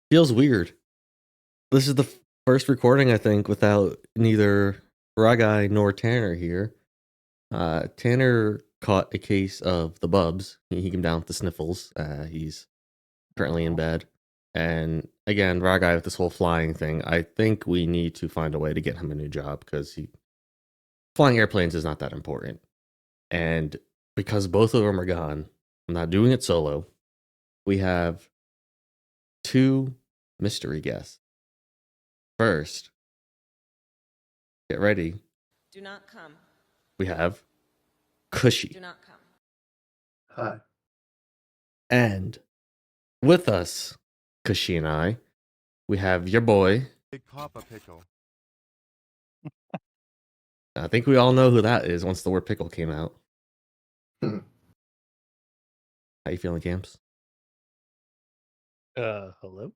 Feels weird. This is the first recording, I think, without neither Ryguy nor Tanner here. Tanner caught a case of the bubs. He came down with the sniffles. He's currently in bed. And again, Ryguy with this whole flying thing. I think we need to find a way to get him a new job because flying airplanes is not that important. And because both of them are gone, I'm not doing it solo. We have two mystery guests. First, get ready. Do not come. We have Cushy. Do not come. Hi. And with us, Cushy and I, we have your boy. Big Papa Pickle. I think we all know who that is once the word pickle came out. Hmm. How you feeling, Camps? Hello?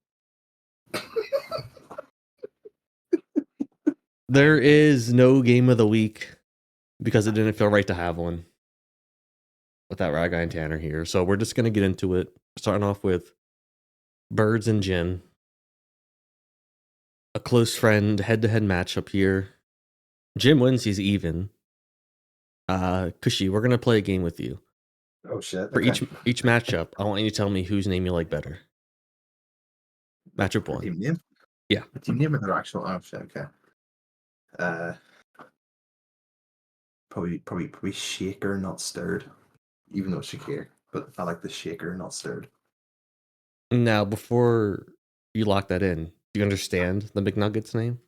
There is no game of the week because it didn't feel right to have one without Ryguy and Tanner here. So we're just going to get into it. Starting off with Birds and Jin. A close friend head-to-head matchup here. Jim wins, he's even. Cushy, we're going to play a game with you. Oh shit. For Okay. each matchup, I want you to tell me whose name you like better. Matchup My 1. team name? Yeah. My team name or their actual shit, okay. Probably shaker, not stirred. Even though it's Shakir. But I like the shaker, not stirred. Now, before you lock that in, do you understand the McNuggets name?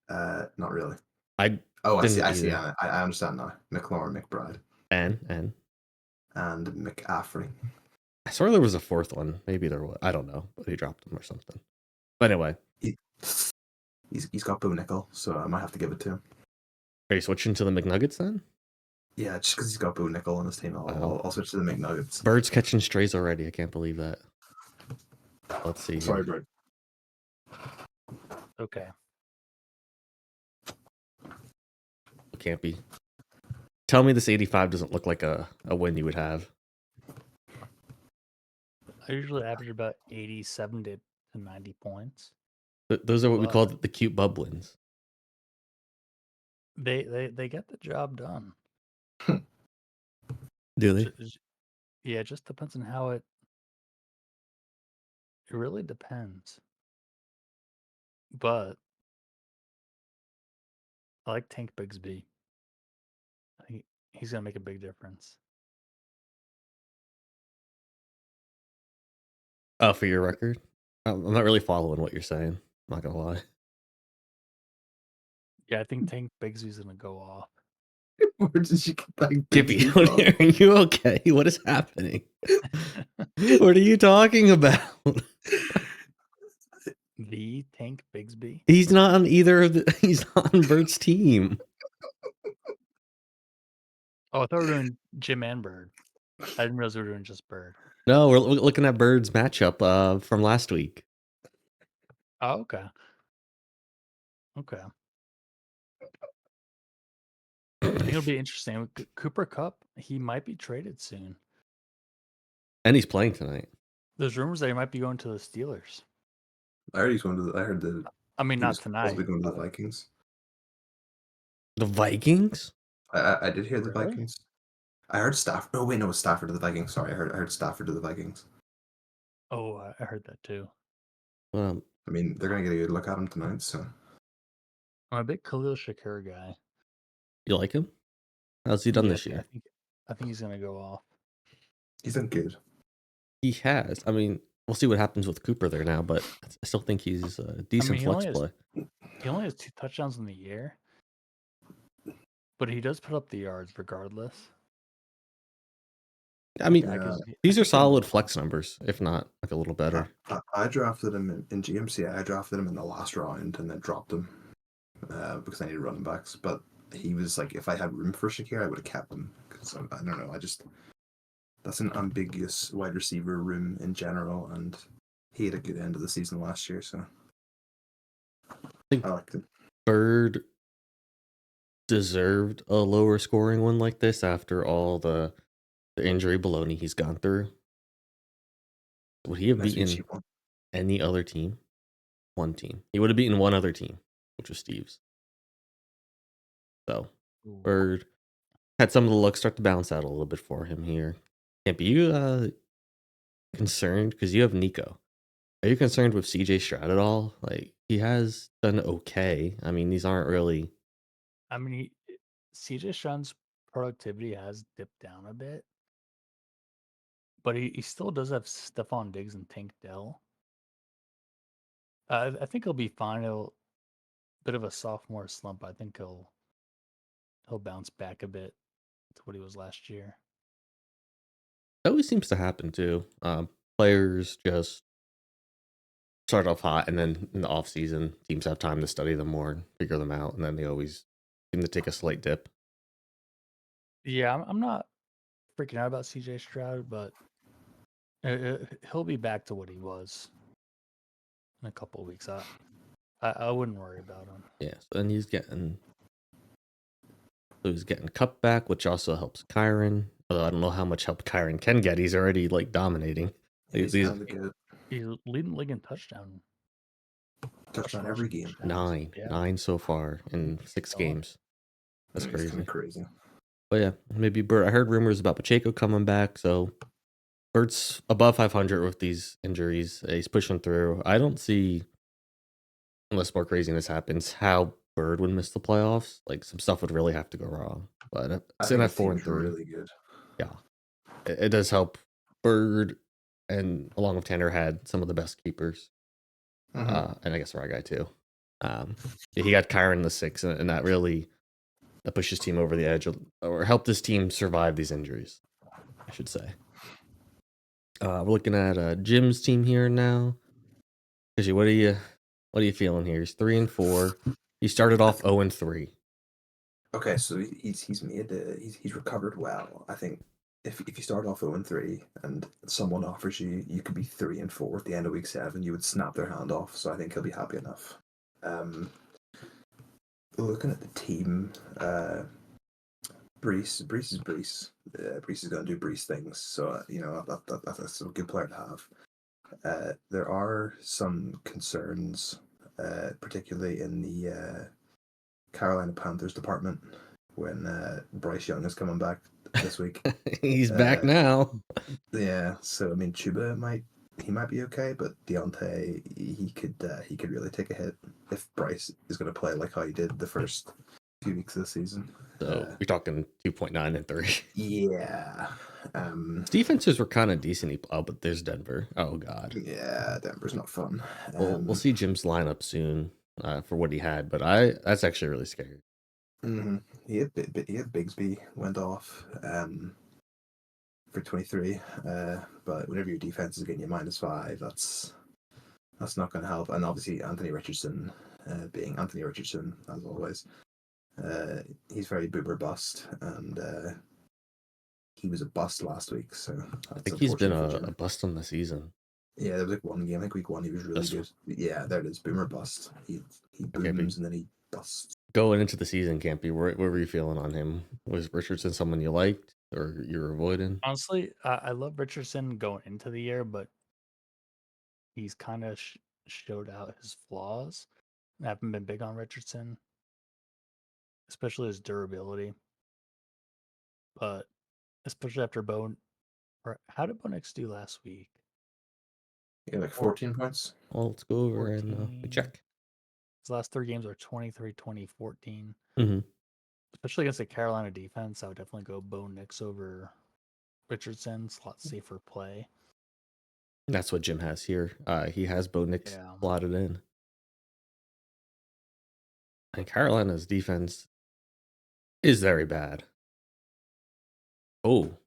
Not really. I see. didn't I see. either. I understand now. McLaurin, McBride, and and McAffrey. I swear there was a fourth one. Maybe there was. I don't know, but he dropped them or something. But anyway, He's got Bo Nickel, so I might have to give it to him. are you switching to the McNuggets then? Yeah, just because he's got Bo Nickel on his team, I'll switch to the McNuggets. Bird's catching strays already. I can't believe that. Let's see. Sorry, here. Bird. Okay. It can't be. Tell me this 85 doesn't look like a win you would have. I usually average about 87 to 90 points. Those are what we call But- the cute bub wins. They get the job done. Do they? Yeah, it just depends on how it really depends. But I like Tank Bigsby. I think he's gonna make a big difference. Oh, for your record? I'm not really following what you're saying. I'm not gonna lie. Yeah, I think Tank Bigsby's gonna go off. Where did you get that? Kippy, Bigsby are you okay? What is happening? What are you talking about? The Tank Bigsby? He's not on either of the. He's not on Bert's team. Oh, I thought we were doing Jim and Bird. I didn't realize we were doing just Bird. No, we're looking at Bird's matchup from last week. Oh, okay. Okay. I think it'll be interesting. Cooper Cup, he might be traded soon. And he's playing tonight. There's rumors that he might be going to the Steelers. I heard he's going to. I heard that. I mean, he not was tonight. Supposed to be going to the but- Vikings. The Vikings? I did hear the Really? Vikings. I heard Stafford. Oh wait, no, it was Stafford to the Vikings. Sorry, I heard Stafford to the Vikings. Oh, I heard that too. Well, I mean, they're gonna get a good look at him tonight. So I'm a big Khalil Shakir guy. you like him? How's he done Yeah, this year? I think he's gonna go off. he's done good. He has. I mean, we'll see what happens with Cooper there now, but I still think he's a decent he flex only has- play. He only has 2 touchdowns in the year, but he does put up the yards regardless. I mean, Yeah. these are solid flex numbers, if not like a little better. I drafted him in GMC. I drafted him in the last round and then dropped him because I needed running backs. But he was like, if I had room for Shakir, I would have kept him because I don't know. That's an ambiguous wide receiver room in general, and he had a good end of the season last year, so I liked him. Bird deserved a lower scoring one like this after all the injury baloney he's gone through. Would he have Nice beaten cheap one. any other team? One team. He would have beaten one other team, which was Steve's. So, Ooh. Burd had some of the luck start to bounce out a little bit for him here. Can't be you concerned because you have Nico. Are you concerned with CJ Stroud at all? Like, he has done okay. I mean, these aren't really. I mean, CJ Stroud's productivity has dipped down a bit, but he still does have Stephon Diggs and Tank Dell. I think he'll be fine. He'll bit of a sophomore slump. I think he'll bounce back a bit to what he was last year. It always seems to happen too. Players just start off hot, and then in the off season, teams have time to study them more and figure them out, and then they always seem to take a slight dip. Yeah, I'm not freaking out about CJ Stroud, but he'll be back to what he was in a couple of weeks. I wouldn't worry about him. Yeah, so then he's getting Cup back, which also helps Kyron. Although I don't know how much help Kyron can get. He's already like dominating. He's These kind of good. He's leading the league in touchdown Every game. touchdowns. Yeah. nine so far in 6 Solid. games. That's It's kind crazy. of crazy. But yeah, maybe Burd. I heard rumors about Pacheco coming back, so Bird's above 500 with these injuries. He's pushing through. I don't see, unless more craziness happens, how Burd would miss the playoffs. Like, some stuff would really have to go wrong. But sitting at 4 and 3, really good. yeah, it does help. Burd and along with Tanner had some of the best keepers, and I guess Ryguy too. He got Kyron in the 6, and that really pushed his team over the edge, or helped his team survive these injuries, I should say. We're looking at Jim's team here now. Because what are you feeling here? He's 3 and 4. He started off 0 and 3. Okay, so he's made he's recovered well. I think if you start off 0 and 3 and someone offers you could be 3 and 4 at the end of week 7, you would snap their hand off. So I think he'll be happy enough. Looking at the team, Brees is Brees. Brees is going to do Brees things. So that's a good player to have. There are some concerns, particularly in the Carolina Panthers department when Bryce Young is coming back this week. He's back now. Yeah, so I mean Chuba might be okay, but Deontay he could really take a hit if Bryce is going to play like how he did the first few weeks of the season. So you're talking 2.9 and 3. Yeah. Defenses were kind of decent. Oh, but there's Denver. Oh God. Yeah, Denver's not fun. We'll see Jim's lineup soon for what he had, but that's actually really scary. Mm-hmm. He had Bigsby went off for 23, but whenever your defense is getting you -5, that's not going to help. And obviously Anthony Richardson, being Anthony Richardson as always, he's very boomer bust, and he was a bust last week. So I think he's been a bust on the season. Yeah, there was like one game. I think week 1 he was really good. Yeah, there it is. Boomer bust. He booms and then he busts. Going into the season, Campy, what were you feeling on him? Was Richardson someone you liked or you were avoiding? Honestly, I love Richardson going into the year, but he's kind of showed out his flaws. I haven't been big on Richardson, especially his durability. But especially after how did Bo Nix do last week? Yeah, like 14 points. Well, let's go over and we check. His last 3 games are 23, 20, 14. Mm-hmm. Especially against the Carolina defense, I would definitely go Bo Nix over Richardson. It's a lot safer play. That's what Jim has here. He has Bo Nix slotted in. And Carolina's defense is very bad. Oh.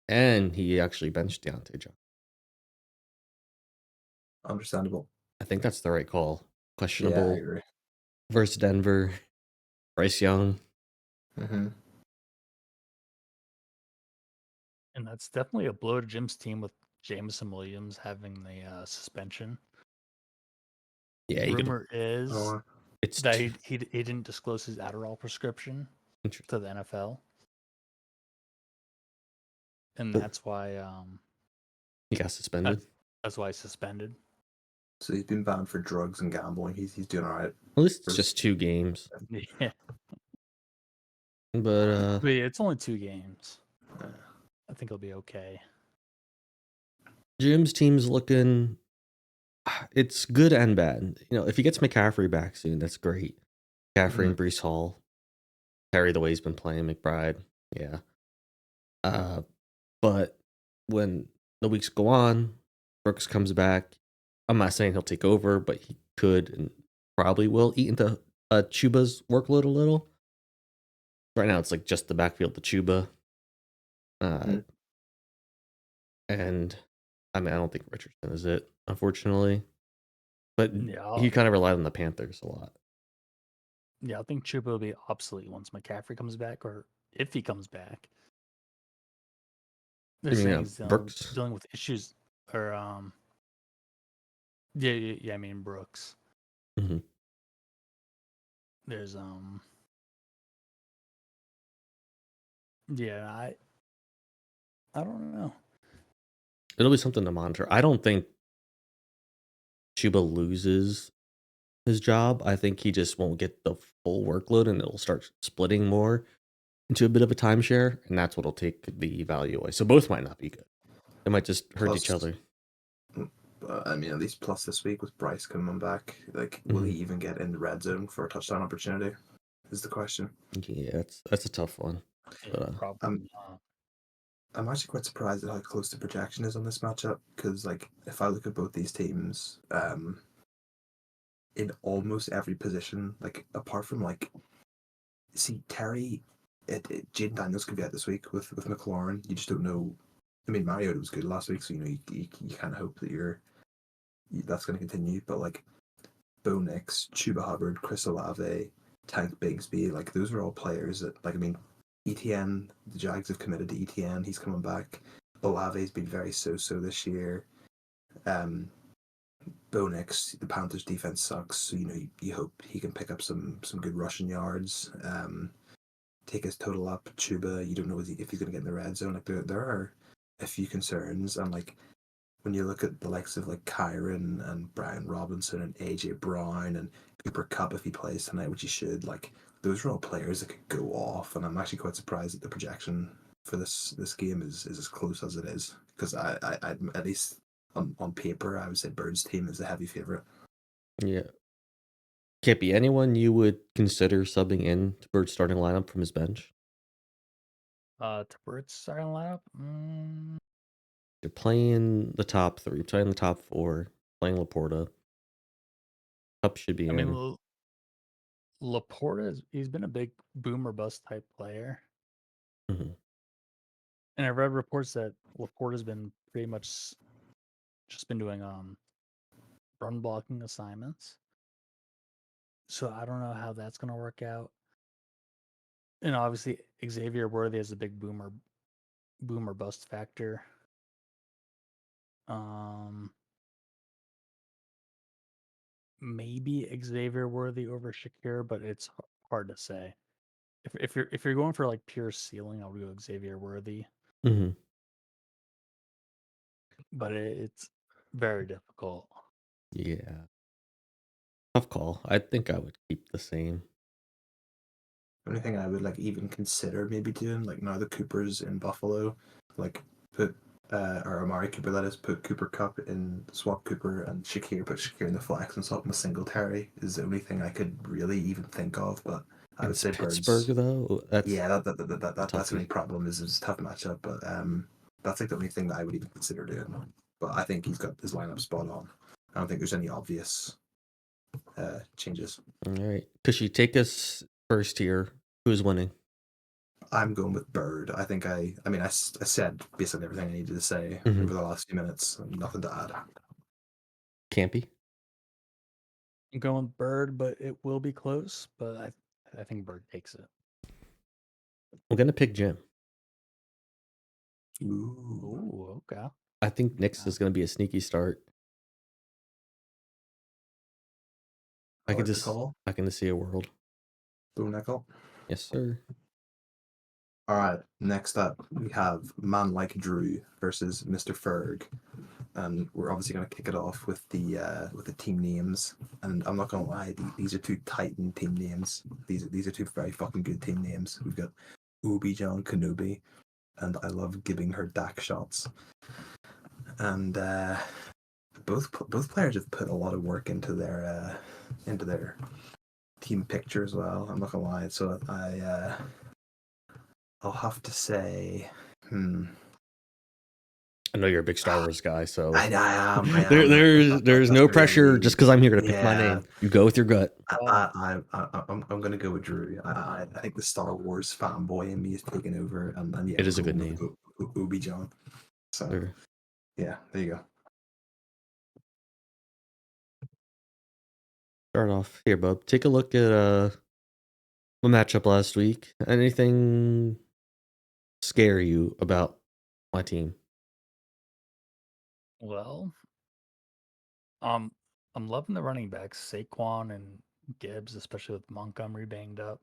And he actually benched Deontay Johnson. Understandable. I think that's the right call. Questionable. Yeah, I agree. Versus Denver. Bryce Young. Mm-hmm. And that's definitely a blow to Jim's team with Jameson Williams having the suspension. Yeah, rumor is it's that he didn't disclose his Adderall prescription to the NFL, and that's why he got suspended. That's why he's suspended. So he's been banned for drugs and gambling. He's doing all right. At least it's First- just 2 games. Yeah, But but yeah, it's only 2 games. Uh, I think he'll be okay. Jim's team's looking. It's good and bad. If he gets McCaffrey back soon, that's great. McCaffrey and Brees Hall, Terry the way he's been playing, McBride, yeah. But when the weeks go on, Brooks comes back. I'm not saying he'll take over, but he could and probably will eat into Chuba's workload a little. Right now, it's like just the backfield to Chuba. And I mean, I don't think Richardson is it, unfortunately. But Yeah, he kind of relied on the Panthers a lot. yeah, I think Chuba will be obsolete once McCaffrey comes back, or if he comes back. They're You mean, saying he's Brooks? dealing with issues, or yeah. I mean Brooks. Mm-hmm. There's yeah, I don't know. It'll be something to monitor. I don't think Chuba loses his job. I think he just won't get the full workload and it'll start splitting more into a bit of a timeshare, and that's what'll take the value away. So both might not be good. They might just hurt each other. I mean, at least plus this week with Bryce coming back, like, will he even get in the red zone for a touchdown opportunity? Is the question. Yeah, that's a tough one. But, Probably not. I'm actually quite surprised at how close the projection is on this matchup because, like, if I look at both these teams, in almost every position, like, apart from like, see Terry, Jaden Daniels could be out this week with McLaurin. You just don't know. I mean, Mariota was good last week, so you kind of hope that that's going to continue. But like, Bo Nix, Chuba Hubbard, Chris Olave, Tank Bigsby, like those are all players that, like, I mean, ETN, the Jags have committed to ETN. He's coming back. Olave's been very so this year. Bo Nix, the Panthers defense sucks, so you hope he can pick up some good rushing yards. Take his total up. Chuba, you don't know if he's going to get in the red zone. Like there are a few concerns, and like when you look at the likes of like Kyron and Brian Robinson and AJ Brown and Cooper Kupp, if he plays tonight, which he should, like those are all players that could go off. And I'm actually quite surprised that the projection for this game is as close as it is, because I at least on paper I would say Bird's team is the heavy favorite. yeah. Can't be anyone you would consider subbing in to Bird's starting lineup from his bench. To Bird's starting lineup. You're playing the top 3, playing the top 4, playing Laporta. Kupp should be I in. mean, Laporta he's been a big boom or bust type player. Mm-hmm. And I read reports that Laporta's been pretty much just been doing run blocking assignments. So I don't know how that's gonna work out. And obviously Xavier Worthy is a big boom or bust factor. Maybe Xavier Worthy over Shakir, but it's hard to say. If you're going for like pure ceiling, I would go Xavier Worthy. Mm-hmm. But it's very difficult. Yeah. Tough call. I think I would keep the same. The only thing I would like even consider maybe doing, like now the Coopers in Buffalo, like put or Amari Cooper, that is, put Cooper Kupp in, swap Cooper and Shakir, put Shakir in the flex and swap him with Singletary is the only thing I could really even think of. But I would say Pittsburgh Birds. though. That's That's the only problem is it's a tough matchup. But that's like the only thing that I would even consider doing. But I think he's got his lineup spot on. I don't think there's any obvious changes. all right. Tushy, take us first here. Who's winning? I'm going with Bird. I think I said basically everything I needed to say Mhm. over the last few minutes. Nothing to add. Campy? I'm going with Bird, but it will be close. But I think Bird takes it. I'm gonna pick Jim. Ooh, okay. I think Nick's is gonna be a sneaky start. I can just see a world. Boom nickel. Yes, sir. All right. Next up, we have Man Like Drew versus Mr. Ferg. and we're obviously going to kick it off with the team names. And I'm not going to lie, these are two Titan team names. These are two very fucking good team names. We've got Obi-Wan Kenobi, and I love giving her DAC shots. And both players have put a lot of work into their team picture as well. I'm not gonna lie. So I'll have to say, I know you're a big Star Wars guy, so I am. there's no pressure just because I'm here to pick my name. You go with your gut. I'm gonna go with Drew. I think the Star Wars fanboy in me is taking over, and yeah, It is a good name. Obi-Wan. So Sure. yeah, there you go. Start off here, bub. Take a look at the matchup last week. Anything scare you about my team? Well, I'm loving the running backs, Saquon and Gibbs, especially with Montgomery banged up.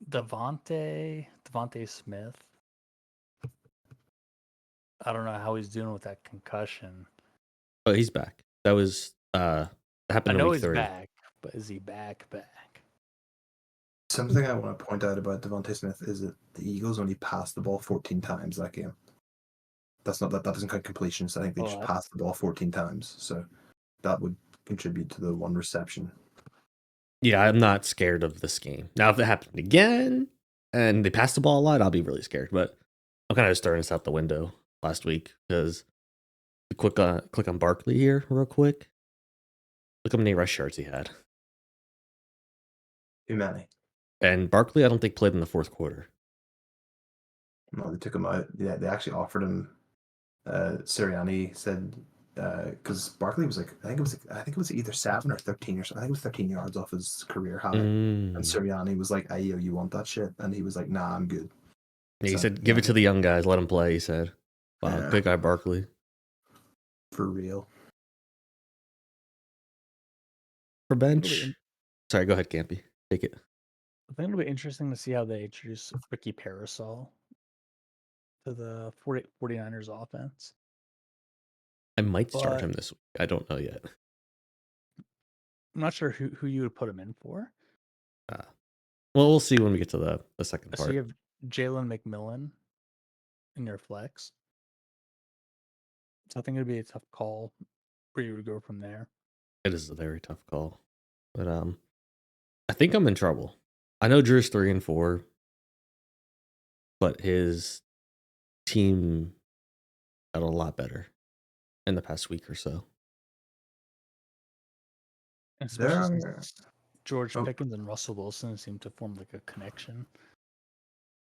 Devontae Smith. I don't know how he's doing with that concussion. Oh, he's back. That was happened I in know week he's 3. back, but is he back? Something I want to point out about Devontae Smith is that the Eagles only passed the ball 14 times that game. That doesn't count completions. I think they just passed the ball 14 times, so that would contribute to the 1 reception. Yeah, I'm not scared of this game. Now, if it happened again and they passed the ball a lot, I'll be really scared. But I'm kind of just throwing this out the window last week because click on Barkley here real quick. Look how many rush yards he had. Too many. And Barkley, I don't think played in the 4th quarter. No, they took him out. Yeah, they actually offered him. Sirianni said because Barkley was like, I think it was either 7 or 13 or something. I think it was 13 yards off his career high. And Sirianni was like, "Hey, yo, you want that shit?" And he was like, "Nah, I'm good." Yeah, he said, "Give it to the young guys, let them play." He said, "Wow, Yeah. good guy, Barkley." For real. For bench. Sorry, go ahead, Campy. Take it. I think it'll be interesting to see how they introduce Ricky Parasol to the 49ers offense. I might start him this week. I don't know yet. I'm not sure who you would put him in for. Well, we'll see when we get to the second part. So you have Jalen McMillan in your flex. So I think it'd be a tough call where you would go from there. It is a very tough call. But I think I'm in trouble. I know Drew's 3-4, but his team got a lot better in the past week or so. Especially since George Pickens and Russell Wilson seem to form like a connection.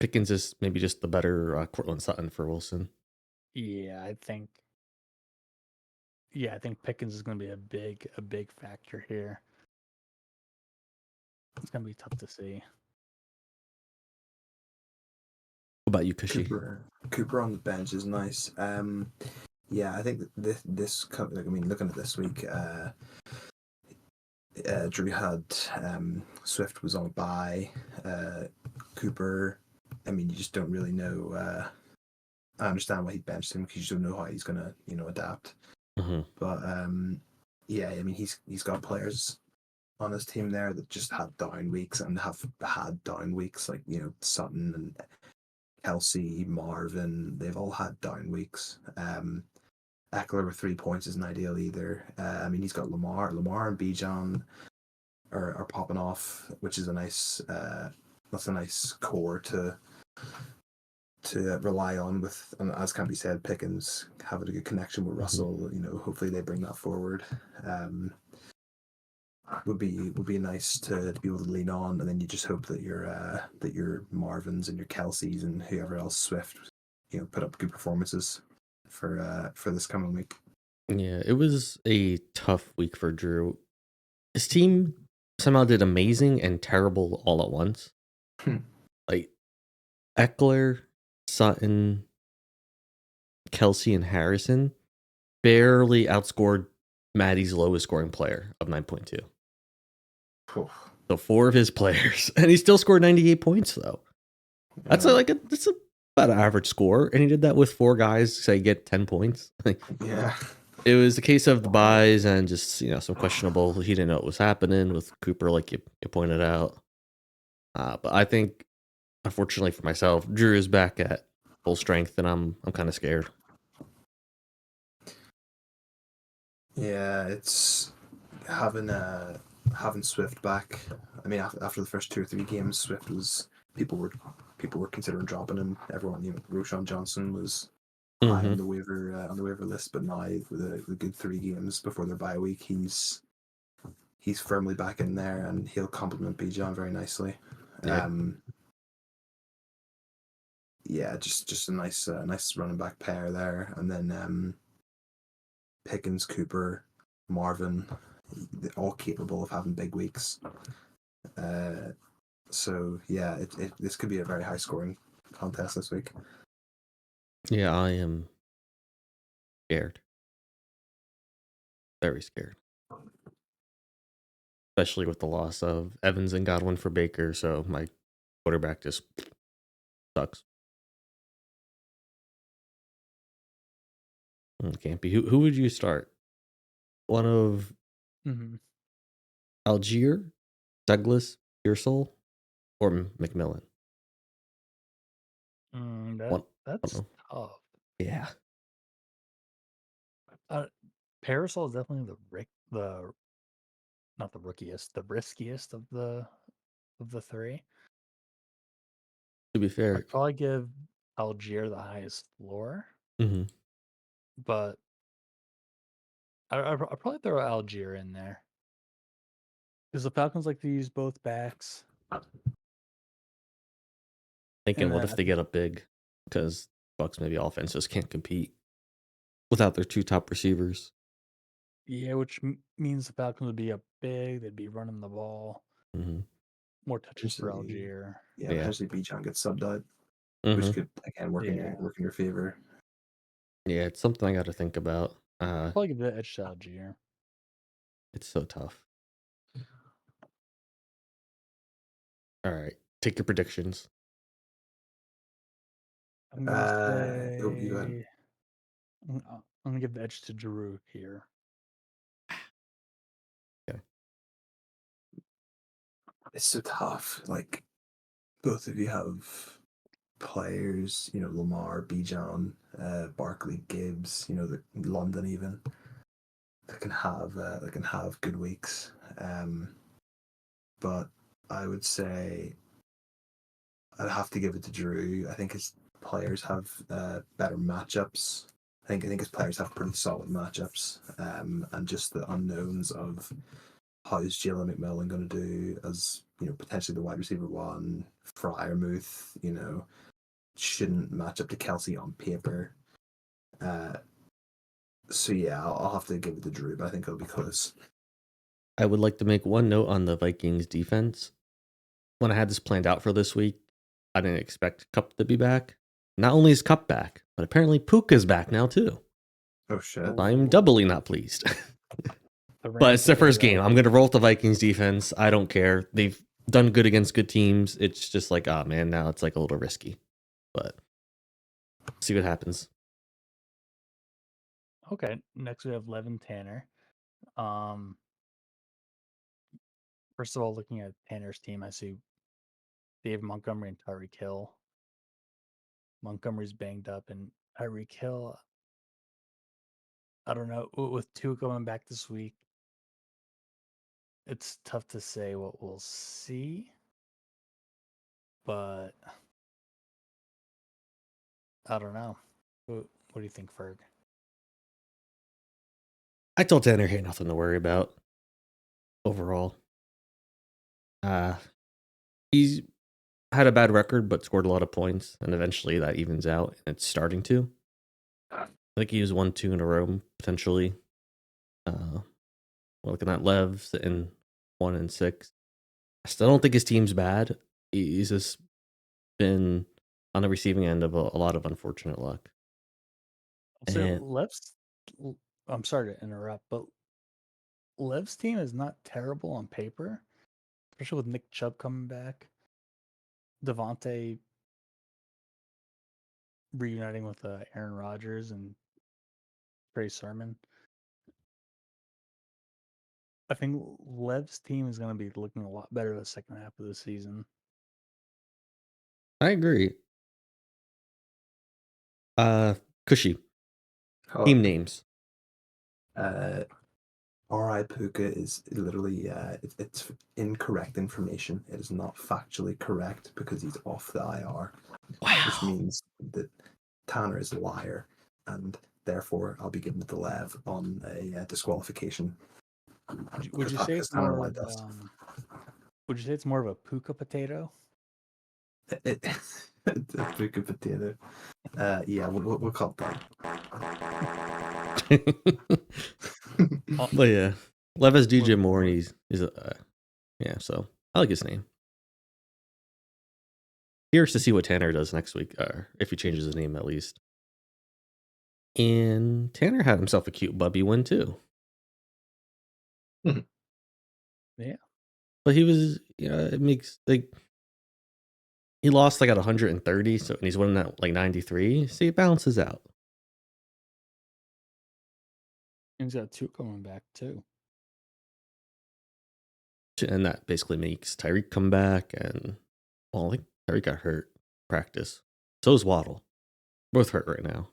Pickens is maybe just the better Cortland Sutton for Wilson. Yeah, I think Pickens is going to be a big factor here. It's going to be tough to see. What about you, Cushy? Cooper on the bench is nice. Yeah, I think this looking at this week, Drew had Swift was on a bye. Cooper, I mean, you just don't really know. I understand why he benched him because you don't know how he's gonna, adapt. Mm-hmm. But yeah, I mean, he's got players on his team there that just had down weeks and have had down weeks, like Sutton and Kelsey, Marvin. They've all had down weeks. Eckler with 3 points isn't ideal either. I mean, he's got Lamar and Bijan are popping off, which is a nice core to rely on with, and as can be said, Pickens having a good connection with Russell. Hopefully they bring that forward. Would be nice to be able to lean on, and then you just hope that your Marvins and your Kelseys and whoever else Swift, put up good performances for this coming week. Yeah, it was a tough week for Drew. His team somehow did amazing and terrible all at once. Like Eckler, Sutton, Kelsey, and Harrison barely outscored Matty's lowest scoring player of 9.2. So 4 of his players, and he still scored 98 points though. That's a about an average score, and he did that with 4 guys, say get 10 points. Yeah. It was the case of the buys and just some questionable. He didn't know what was happening with Cooper, like you pointed out. But I think, unfortunately for myself, Drew is back at full strength, and I'm kind of scared. Yeah, it's having Swift back. I mean, after the first 2 or 3 games, Swift was people were considering dropping him. Everyone, Roshan Johnson was high Mm-hmm. on the waiver list, but now with a good 3 games before their bye week, he's firmly back in there, and he'll complement Bijan very nicely. Yeah. Yeah, just a nice running back pair there, and then Pickens, Cooper, Marvin, all capable of having big weeks. So yeah, this could be a very high scoring contest this week. Yeah, I am scared. Very scared. Especially with the loss of Evans and Godwin for Baker, so my quarterback just sucks. It can't be. Who would you start? One of Algier, Douglas, Pearsall, or McMillan? That's tough. Yeah. Parasol is definitely the not the rookiest, the riskiest of the 3. To be fair. I'd probably give Algier the highest floor. Mm-hmm. But I'd probably throw Algier in there. Because the Falcons like to use both backs. Thinking, what if they get up big? Because Bucks maybe offenses can't compete without their 2 top receivers. Yeah, which means the Falcons would be up big. They'd be running the ball. Mm-hmm. More touches for Algier. Yeah, potentially Bijan gets subbed out, Mm-hmm. which could again work in your favor. Yeah, it's something I got to think about. Probably give the edge to Algier. It's so tough. All right, take your predictions. I'm gonna You go ahead. I'm gonna give the edge to Drew here. Okay. It's so tough. Like, both of you have players, Lamar, Bijan, Barkley, Gibbs, the London even that can have good weeks. But I would say I'd have to give it to Drew. I think his players have better matchups. I think his players have pretty solid matchups, and just the unknowns of how is Jalen McMillan going to do as potentially the wide receiver 1. Fryermuth, shouldn't match up to Kelsey on paper. So yeah, I'll have to give it to Drew, but I think it'll be close. I would like to make one note on the Vikings defense. When I had this planned out for this week, I didn't expect Cup to be back. Not only is Cup back, but apparently Puka's back now too. Oh shit! I'm doubly not pleased. But it's their first game. I'm going to roll with the Vikings defense. I don't care. They've done good against good teams. It's just like, oh man, now it's like a little risky. But see what happens. Okay, next we have Levin Tanner. First of all, looking at Tanner's team, I see Dave Montgomery and Tyreek Hill. Montgomery's banged up, and Tyreek Hill, I don't know, with Tua coming back this week, it's tough to say what we'll see. But I don't know. What do you think, Ferg? I told Tanner he had nothing to worry about overall. He's had a bad record, but scored a lot of points, and eventually that evens out, and it's starting to. I think he was 1-2 in a row, potentially. We're looking at Lev sitting 1-6. I still don't think his team's bad. He's just been on the receiving end of a lot of unfortunate luck. So Lev's, I'm sorry to interrupt, but Lev's team is not terrible on paper, especially with Nick Chubb coming back. Devontae reuniting with Aaron Rodgers and Trey Sermon. I think Lev's team is going to be looking a lot better the second half of the season. I agree. Cushy. Oh, Team names. R.I. Puka is literally it's incorrect information. It is not factually correct because he's off the IR, which means that Tanner is a liar, and therefore I'll be given the Lev on a disqualification. Would you say it's Tanner more? lied to us. Would you say it's more of a puka potato? It's a Puka potato. Yeah, we'll call it that. But yeah, Lev has DJ Moore, and he's yeah. So I like his name. Curious to see what Tanner does next week, if he changes his name at least. And Tanner had himself a cute bubby win too. Yeah, but he was, it makes like he lost like at 130, so and he's winning at like 93. So it balances out. and he's got 2 coming back too. And that basically makes Tyreek come back, and well, like Tyreek got hurt practice. So is Waddle. Both hurt right now.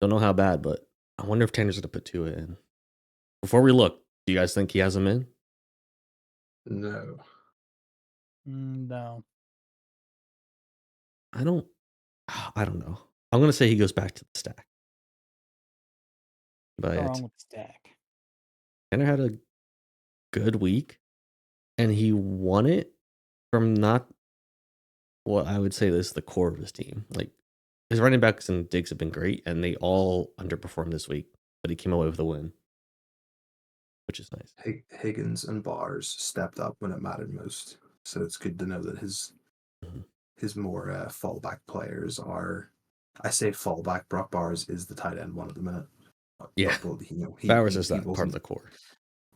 Don't know how bad, but I wonder if Tanner's gonna put Tua in. Before we look, do you guys think he has him in? No. No. I don't know. I'm gonna say he goes back to the stack. What's wrong But with stack? Tanner had a good week, and he won it from not what I would say is the core of his team. Like his running backs and Diggs have been great, and they all underperformed this week, but he came away with a win, which is nice. Higgins and Bars stepped up when it mattered most, so it's good to know that his more fallback players are. I say fallback. Brock Bars is the tight end one at the minute. Yeah, Well, Bowers is that part of the core.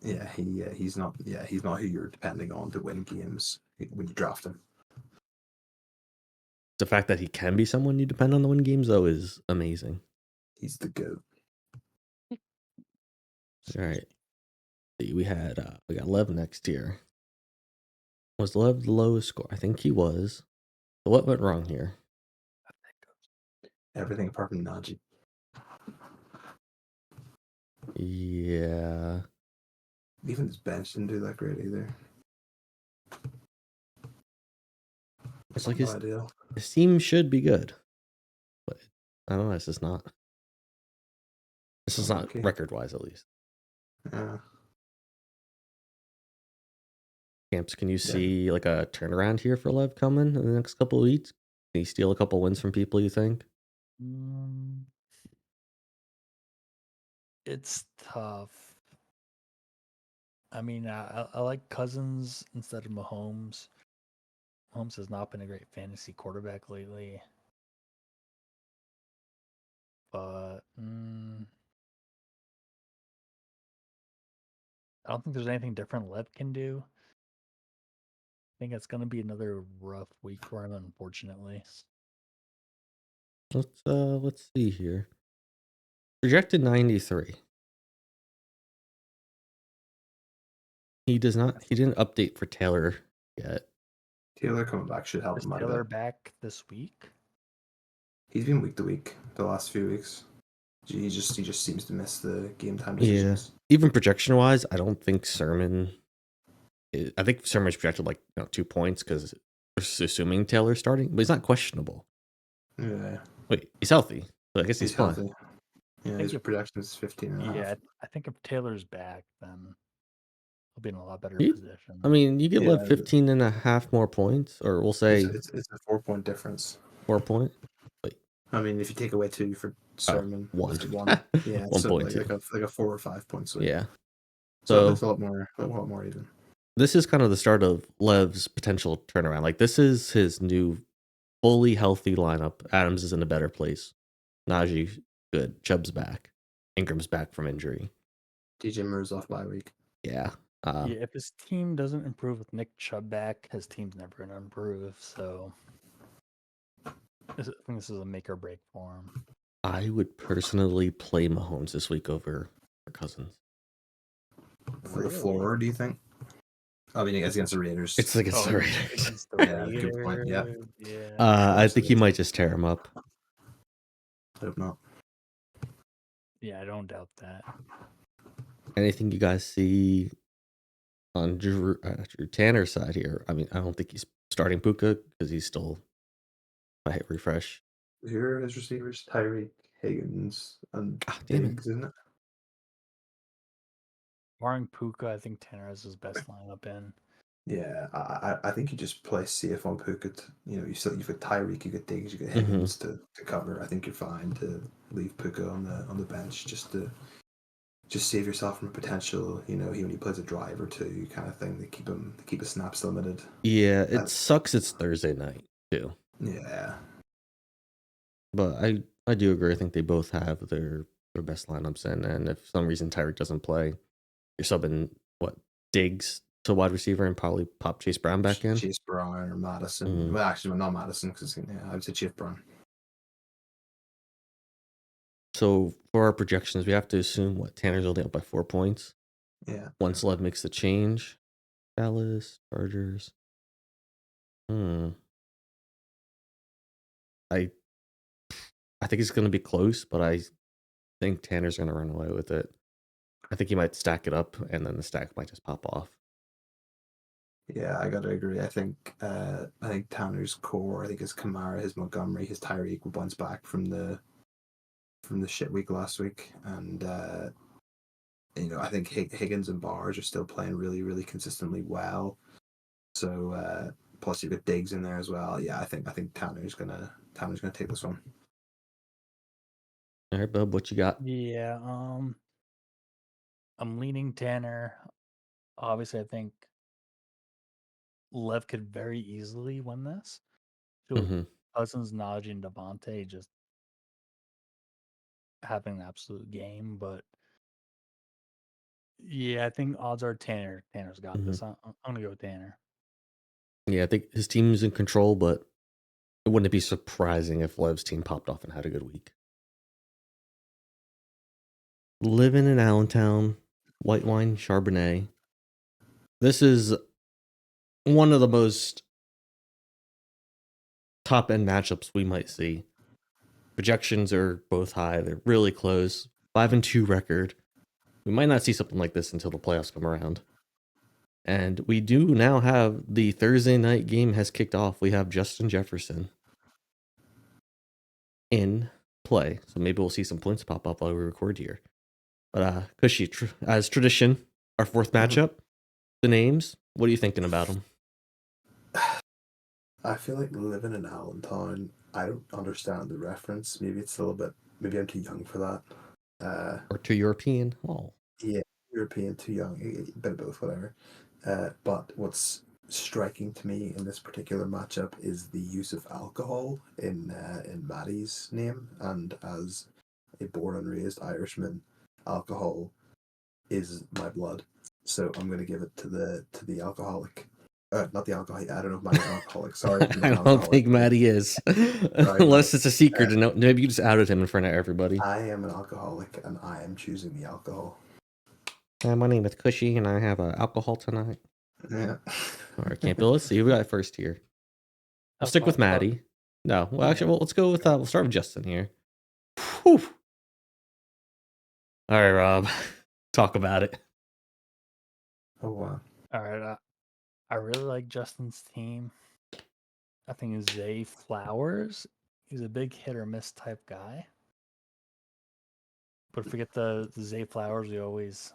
Yeah, he's not. Yeah, he's not who you're depending on to win games when you draft him. The fact that he can be someone you depend on to win games, though, is amazing. He's the GOAT. All right. We got Lev next here. Was Lev the lowest score? I think he was. But what went wrong here? Everything apart from Najee. Yeah. Even his bench didn't do that great either. It's like no idea. his team should be good. But I don't know, this is not. This is not record-wise, at least. Yeah. Camps, can you see like a turnaround here for Lev coming in the next couple of weeks? Can he steal a couple wins from people, you think? It's tough. I mean, I like Cousins instead of Mahomes. Mahomes has not been a great fantasy quarterback lately. But I don't think there's anything different Lev can do. I think it's going to be another rough week for him, unfortunately. Let's see here. Projected 93. He didn't update for Taylor yet. Taylor coming back should help him out. Is Taylor back this week? He's been week to week the last few weeks. He just seems to miss the game time decisions. Yeah. Even projection wise, I don't think Sermon. I think Sermon's projected like 2 points because assuming Taylor's starting, but he's not questionable. Yeah. Wait, he's healthy. So I guess he's fine. Healthy. Yeah, his projection is 15 and a half. Yeah, I think if Taylor's back, then he'll be in a lot better position. I mean, you get Lev 15 and a half more points, or we'll say it's a 4-point difference. 4 point. Wait. I mean, if you take away 2 for Sermon, one. Yeah, 1 so point. like a 4 or 5 points. Yeah. So it's a lot more even. This is kind of the start of Lev's potential turnaround. Like this is his new fully healthy lineup. Adams is in a better place. Najee good. Chubb's back. Ingram's back from injury. DJ Moore's off bye week. Yeah. If his team doesn't improve with Nick Chubb back, his team's never going to improve. So I think this is a make or break for him. I would personally play Mahomes this week over Cousins. For the floor, do you think? I mean, it's against the Raiders. It's against the Raiders. Against the Yeah, good point, yeah. Raiders, yeah. I think he might just tear him up. I hope not. Yeah, I don't doubt that. Anything you guys see on Drew Tanner's side here? I mean, I don't think he's starting Puka because he's still. I hit refresh. Here are his receivers: Tyreek, Higgins, and damn it. Diggs, isn't it? Barring Puka, I think Tanner has his best lineup in. Yeah, I think you just play safe on Puka. You've got Tyreek, you got Diggs, you got Higgins to cover. I think you're fine to leave Puka on the bench just to save yourself from a potential, he only plays a drive or two kind of thing. They keep his snaps limited. Yeah, it sucks. It's Thursday night too. Yeah, but I do agree. I think they both have their best lineups in, and if for some reason Tyreek doesn't play, you're subbing Diggs to wide receiver and probably pop Chase Brown back in. Chase Brown or Madison. Well, actually, not Madison because I would say Chase Brown. So for our projections, we have to assume Tanner's only up by 4 points. Yeah. Once Lev makes the change, Dallas Chargers. I think it's going to be close, but I think Tanner's going to run away with it. I think he might stack it up, and then the stack might just pop off. Yeah, I gotta agree. I think Tanner's core. I think his Kamara, his Montgomery, his Tyreek will bounce back from the shit week last week, and I think Higgins and Bars are still playing really, really consistently well. So plus you've got Diggs in there as well. Yeah, I think Tanner's gonna take this one. All right, Bub, what you got? Yeah, I'm leaning Tanner. Obviously, I think Lev could very easily win this. So Cousins, Najee, and Devontae just having an absolute game, but yeah, I think odds are Tanner. Tanner's got this. I'm gonna go with Tanner. Yeah, I think his team's in control, but it wouldn't be surprising if Lev's team popped off and had a good week. Living in Allentown, white wine Chardonnay. This is one of the most top-end matchups we might see. Projections are both high. They're really close. 5-2 record. We might not see something like this until the playoffs come around. And we do now have the Thursday night game has kicked off. We have Justin Jefferson in play. So maybe we'll see some points pop up while we record here. But Cushy, as tradition, our fourth matchup, the names. What are you thinking about them? I feel like living in Allentown, I don't understand the reference. Maybe it's a little bit. Maybe I'm too young for that. Or too European? Oh, yeah, European, too young. A bit of both, whatever. But what's striking to me in this particular matchup is the use of alcohol in Matti's name, and as a born and raised Irishman, alcohol is my blood. So I'm going to give it to the alcoholic. Not the alcoholic. I don't know if Matti's an alcoholic. Sorry. I don't think Matti is. Unless it's a secret. Maybe you just outed him in front of everybody. I am an alcoholic, and I am choosing the alcohol. My name is Cushy, and I have alcohol tonight. Yeah. All right, can't let's see who we got first here. I'll stick with Matti. No, well, actually, let's go with we'll start with Justin here. Whew. All right, Rob, talk about it. Oh wow! All right, I really like Justin's team. I think Zay Flowers. He's a big hit or miss type guy. But forget the Zay Flowers. We always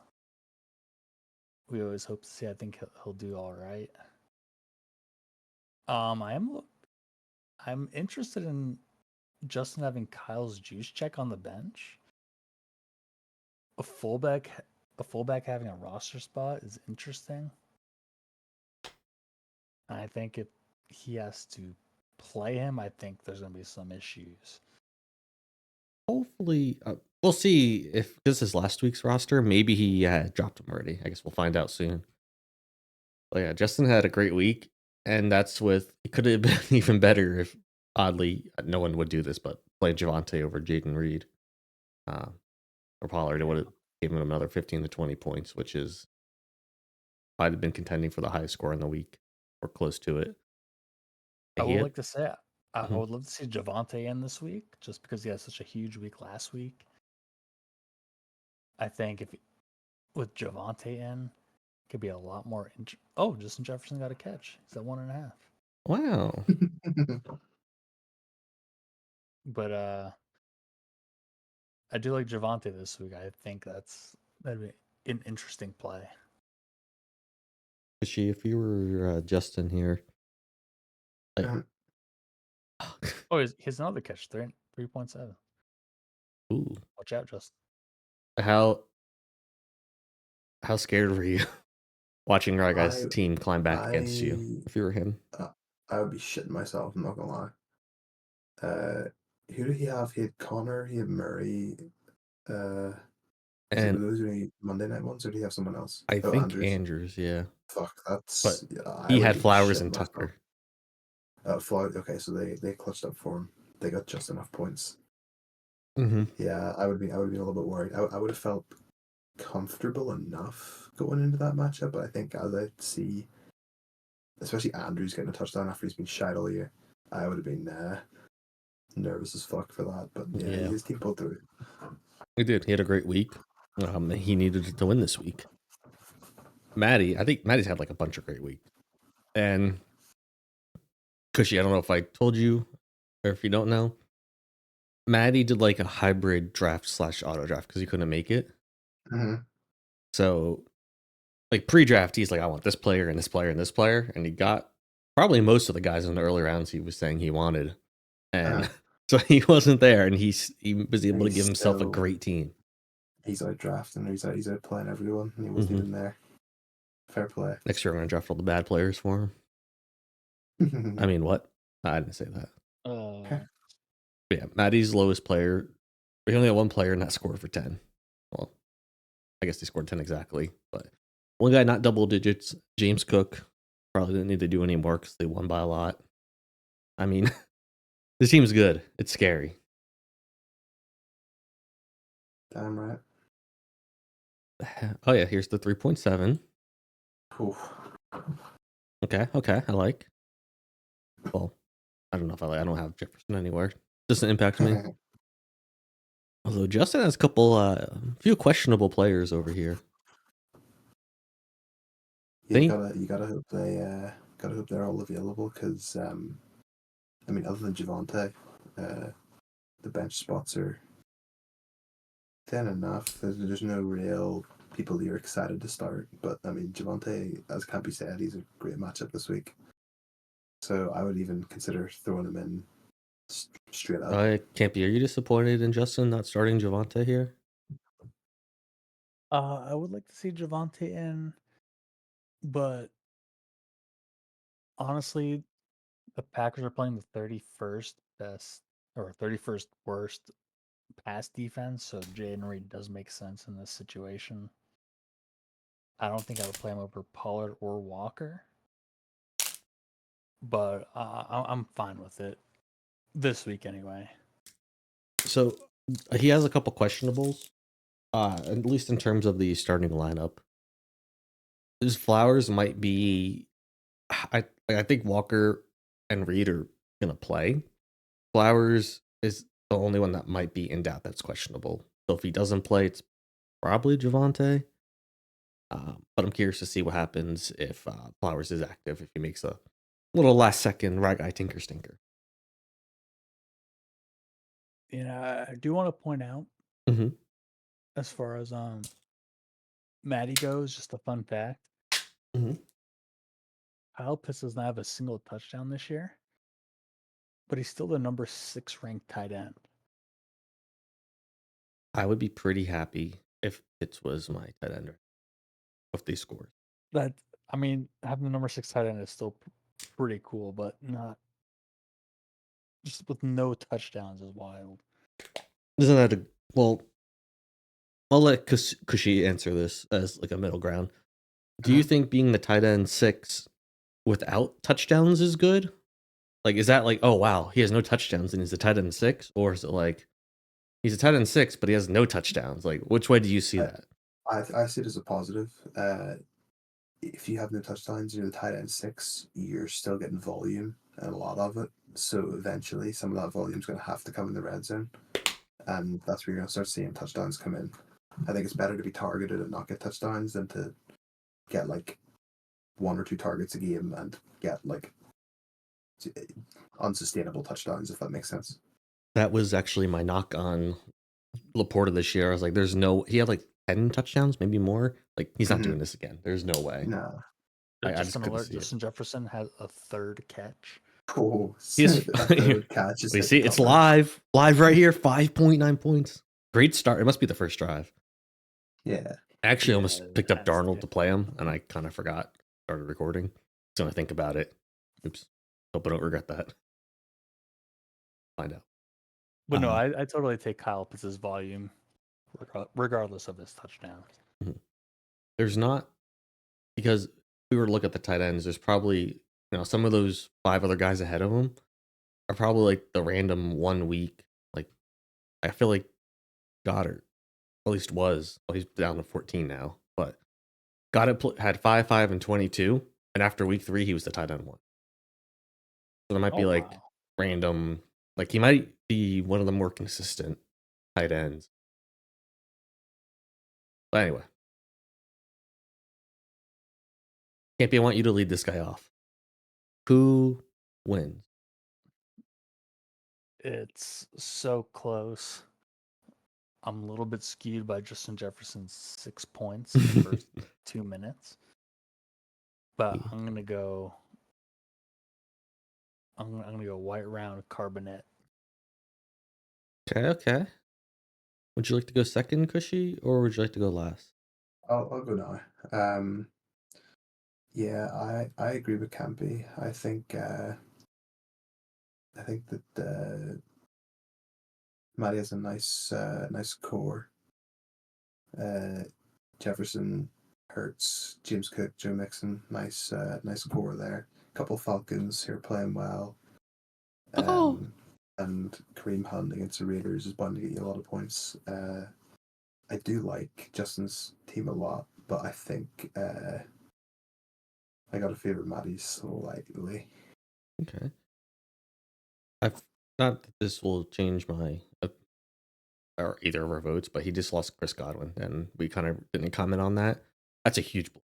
hope to see. I think he'll do all right. I'm interested in Justin having Kyle's juice check on the bench. A fullback having a roster spot is interesting. I think if he has to play him, I think there's going to be some issues. Hopefully, we'll see if this is last week's roster. Maybe he dropped him already. I guess we'll find out soon. But yeah, Justin had a great week, and it could have been even better if oddly, no one would do this, but play Javante over Jaden Reed or Pollard. It would have given him another 15 to 20 points, which is might have been contending for the highest score in the week or close to it. I He would had, like to say I Mhm. would love to see Javante in this week, just because he had such a huge week last week. I think if with Javante in, it could be a lot more. Justin Jefferson got a catch. He's at 1.5. Wow. But I do like Javante this week. I think that'd be an interesting play. Fishy, if you were Justin here, like, Um, Oh, he has another catch, 3.7. ooh, Watch out, Justin. how scared were you watching Ryguy's I team climb back against you I if you were him? I would be shitting myself. I'm not gonna lie. Who did he have? He had Connor. He had Murray. Uh, And were those only Monday night ones, or did he have someone else? I Oh, think Andrews. Andrews, yeah, Fuck, but I he would had have been Flowers shitting and myself. Tucker. Okay, so they clutched up for him. They got just enough points. Mm-hmm. Yeah, I would be a little bit worried. I would have felt comfortable enough going into that matchup, but I think as I see, especially Andrews getting a touchdown after he's been shite all year, I would have been nervous as fuck for that. But yeah, Yeah, his team pulled through. he did. He had a great week. He needed it to win this week. Matti, I think Matty's had like a bunch of great weeks. And Cushy, I don't know if I told you or if you don't know, Matti did like a hybrid draft / auto draft because he couldn't make it. Mm-hmm. So, like pre-draft, he's like, I want this player and this player and this player, and he got probably most of the guys in the early rounds he was saying he wanted, and so he wasn't there, and he was able to give himself a great team. He's out drafting. He's out playing everyone, and he wasn't even there. Fair play. Next year, I'm gonna draft all the bad players for him. I mean, what? I didn't say that. But yeah, Matty's lowest player. We only had one player, and that scored for 10. Well, I guess they scored 10 exactly, but one guy not double digits. James Cook probably didn't need to do any more because they won by a lot. I mean, this team's good. It's scary. Damn right. Oh yeah, here's the 3.7. Oof. Okay, I like. Well, I don't know if I like. I don't have Jefferson anywhere. Doesn't impact me. Although Justin has a few questionable players over here. Yeah, you gotta hope they're all available because I mean, other than Javante, the bench spots are thin enough. There's no real people that you're excited to start. But I mean, Javante, as can't be said, he's a great matchup this week. So I would even consider throwing him in straight up. I can't be. Are you disappointed in Justin not starting Javante here? I would like to see Javante in, but honestly, the Packers are playing the 31st best or 31st worst pass defense, so Jaden Reed does make sense in this situation. I don't think I would play him over Pollard or Walker, but I'm fine with it this week anyway. So he has a couple questionables, at least in terms of the starting lineup. His Flowers might be. I think Walker and Reed are gonna play. Flowers is the only one that might be in doubt that's questionable. So if he doesn't play, it's probably Javante. But I'm curious to see what happens if Flowers is active, if he makes a little last second Ryguy tinker stinker. I do want to point out, Mm-hmm. as far as Matti goes, just a fun fact. Mm-hmm. Kyle Pitts does not have a single touchdown this year, but he's still the number 6 ranked tight end. I would be pretty happy if Pitts was my tight end if they scored. Having the number 6 tight end is still pretty cool, but not just with no touchdowns is wild. Isn't that well? I'll let Kushi answer this as like a middle ground. Do you think being the tight end 6 without touchdowns is good, Like, is that like, oh wow, he has no touchdowns and he's a tight end 6, or is it like he's a tight end 6 but he has no touchdowns? Like, which way do you see that? I see it as a positive. If you have no touchdowns, you're the tight end 6. You're still getting volume and a lot of it. So eventually, some of that volume is going to have to come in the red zone, and that's where you're going to start seeing touchdowns come in. I think it's better to be targeted and not get touchdowns than to get like 1 or 2 targets a game and get like unsustainable touchdowns, if that makes sense. That was actually my knock on Laporta this year. I was like, he had like 10 touchdowns, maybe more. Like, he's not doing this again. There's no way. No. I Just just an couldn't alert: see it. Justin Jefferson has a 3rd catch. Oh, He's a third catch. we see it's live right here. 5.9 points. Great start. It must be the first drive. Yeah. I actually almost picked up has to Darnold be. to play him, and I kind of forgot. Started recording. So I think about it. Oops. Hope I don't regret that. Find out. But no, I totally take Kyle Pitts' volume, regardless of his touchdowns. There's not, because if we were to look at the tight ends, there's probably, some of those 5 other guys ahead of him are probably like the random 1 week. Like, I feel like Goddard, at least was, well, he's down to 14 now, but Goddard had 5, 5, and 22, and after week 3, he was the tight end 1. So there might be like random, like he might be one of the more consistent tight ends. But anyway, Campy, I want you to lead this guy off. Who wins? It's so close. I'm a little bit skewed by Justin Jefferson's 6 points in the first 2 minutes, but I'm gonna go white round Carbonet. Okay. Would you like to go second, Cushy, or would you like to go last? I'll go now. Yeah, I agree with Campy. I think that Matti has a nice core. Jefferson, Hurts, James Cook, Joe Mixon, nice core there. Couple Falcons who are playing well. And Kareem Hunt against the Raiders is bound to get you a lot of points. I do like Justin's team a lot, but I think I got to favor Matty's slightly. Okay. I've not that this will change my or either of our votes, but he just lost Chris Godwin, and we kind of didn't comment on that. That's a huge blow.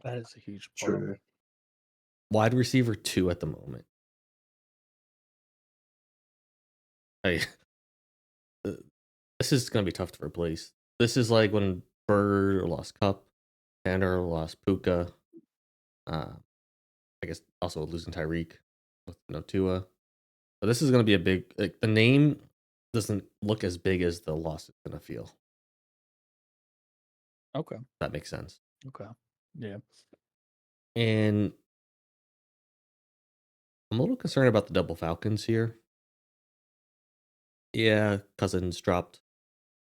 That is a huge blow. True. Wide receiver 2 at the moment. This is going to be tough to replace. This is like when Burd lost Cup, Tanner lost Puka. I guess also losing Tyreek with no Tua. But this is going to be a big. Like, the name doesn't look as big as the loss is going to feel. Okay. That makes sense. Okay. Yeah. And I'm a little concerned about the double Falcons here. Yeah, Cousins dropped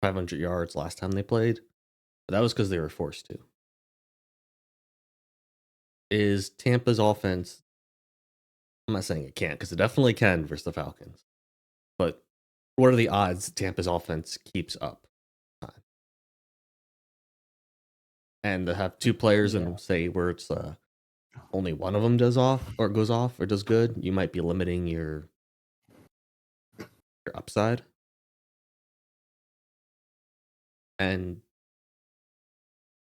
500 yards last time they played, but that was because they were forced to. Is Tampa's offense? I'm not saying it can't, because it definitely can versus the Falcons. But what are the odds Tampa's offense keeps up? And to have 2 players and say where it's only one of them goes off or does good, you might be limiting your upside. And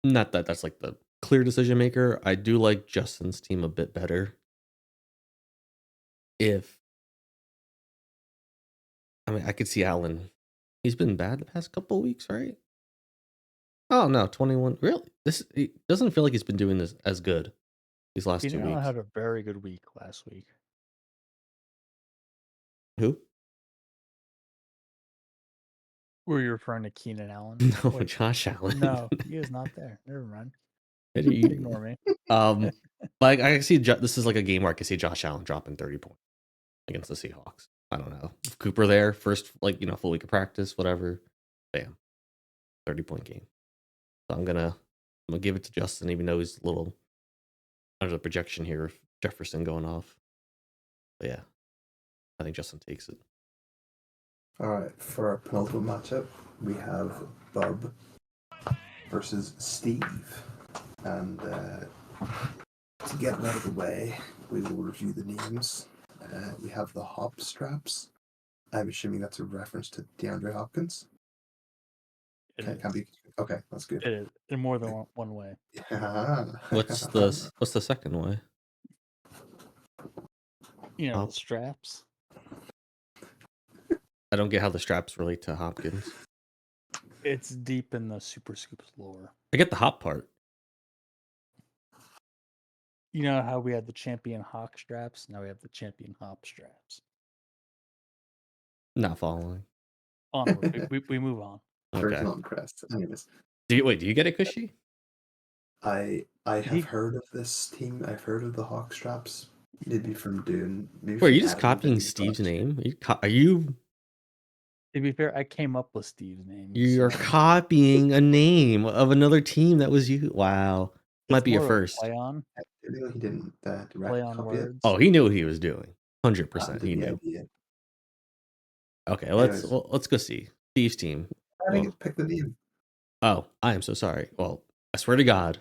not that that's like the clear decision maker. I do like Justin's team a bit better. I could see Allen. He's been bad the past couple of weeks, right? Oh no, 21. Really? It doesn't feel like he's been doing this as good these last 2 Keenan Allen weeks. had a very good week last week. Who? Were you referring to Keenan Allen? No, Wait, Josh Allen. no, he is not there. Never mind. You Ignore me. Like, I see this is like a game where I can see Josh Allen dropping 30 points against the Seahawks. I don't know. If Cooper there, first, full week of practice, whatever. Bam. 30-point game. So I'm gonna give it to Justin, even though he's a little under the projection here of Jefferson going off. But yeah, I think Justin takes it. All right, for our penultimate matchup, we have Bub versus Steve. And to get it out of the way, we will review the names. We have the Hop Straps. I'm assuming that's a reference to DeAndre Hopkins. Can be. Okay, that's good. It is in more than one way. What's the second way? The straps. I don't get how the straps relate to Hopkins. It's deep in the Super Scoops lore. I get the hop part. You know how we had the champion hawk straps? Now we have the champion hop straps. Not following. Onward. we move on. Ferg's Okay. not impressed. Anyways, Do you get it, Cushy? I have heard of this team. I've heard of the Hawk Straps. Maybe from Dune. Maybe Wait, from are you just Adam, copying maybe Steve's from- name? Are you? To be fair, I came up with Steve's name. You're so copying a name of another team that was you. Wow, might it's be your more of a first. play on. He didn't direct Play on copy it. words. Oh, he knew what he was doing. 100%. Patented He the knew. idea. Okay, Anyways. let's go see Steve's team. I think pick the name. Oh, I am so sorry. Well, I swear to God.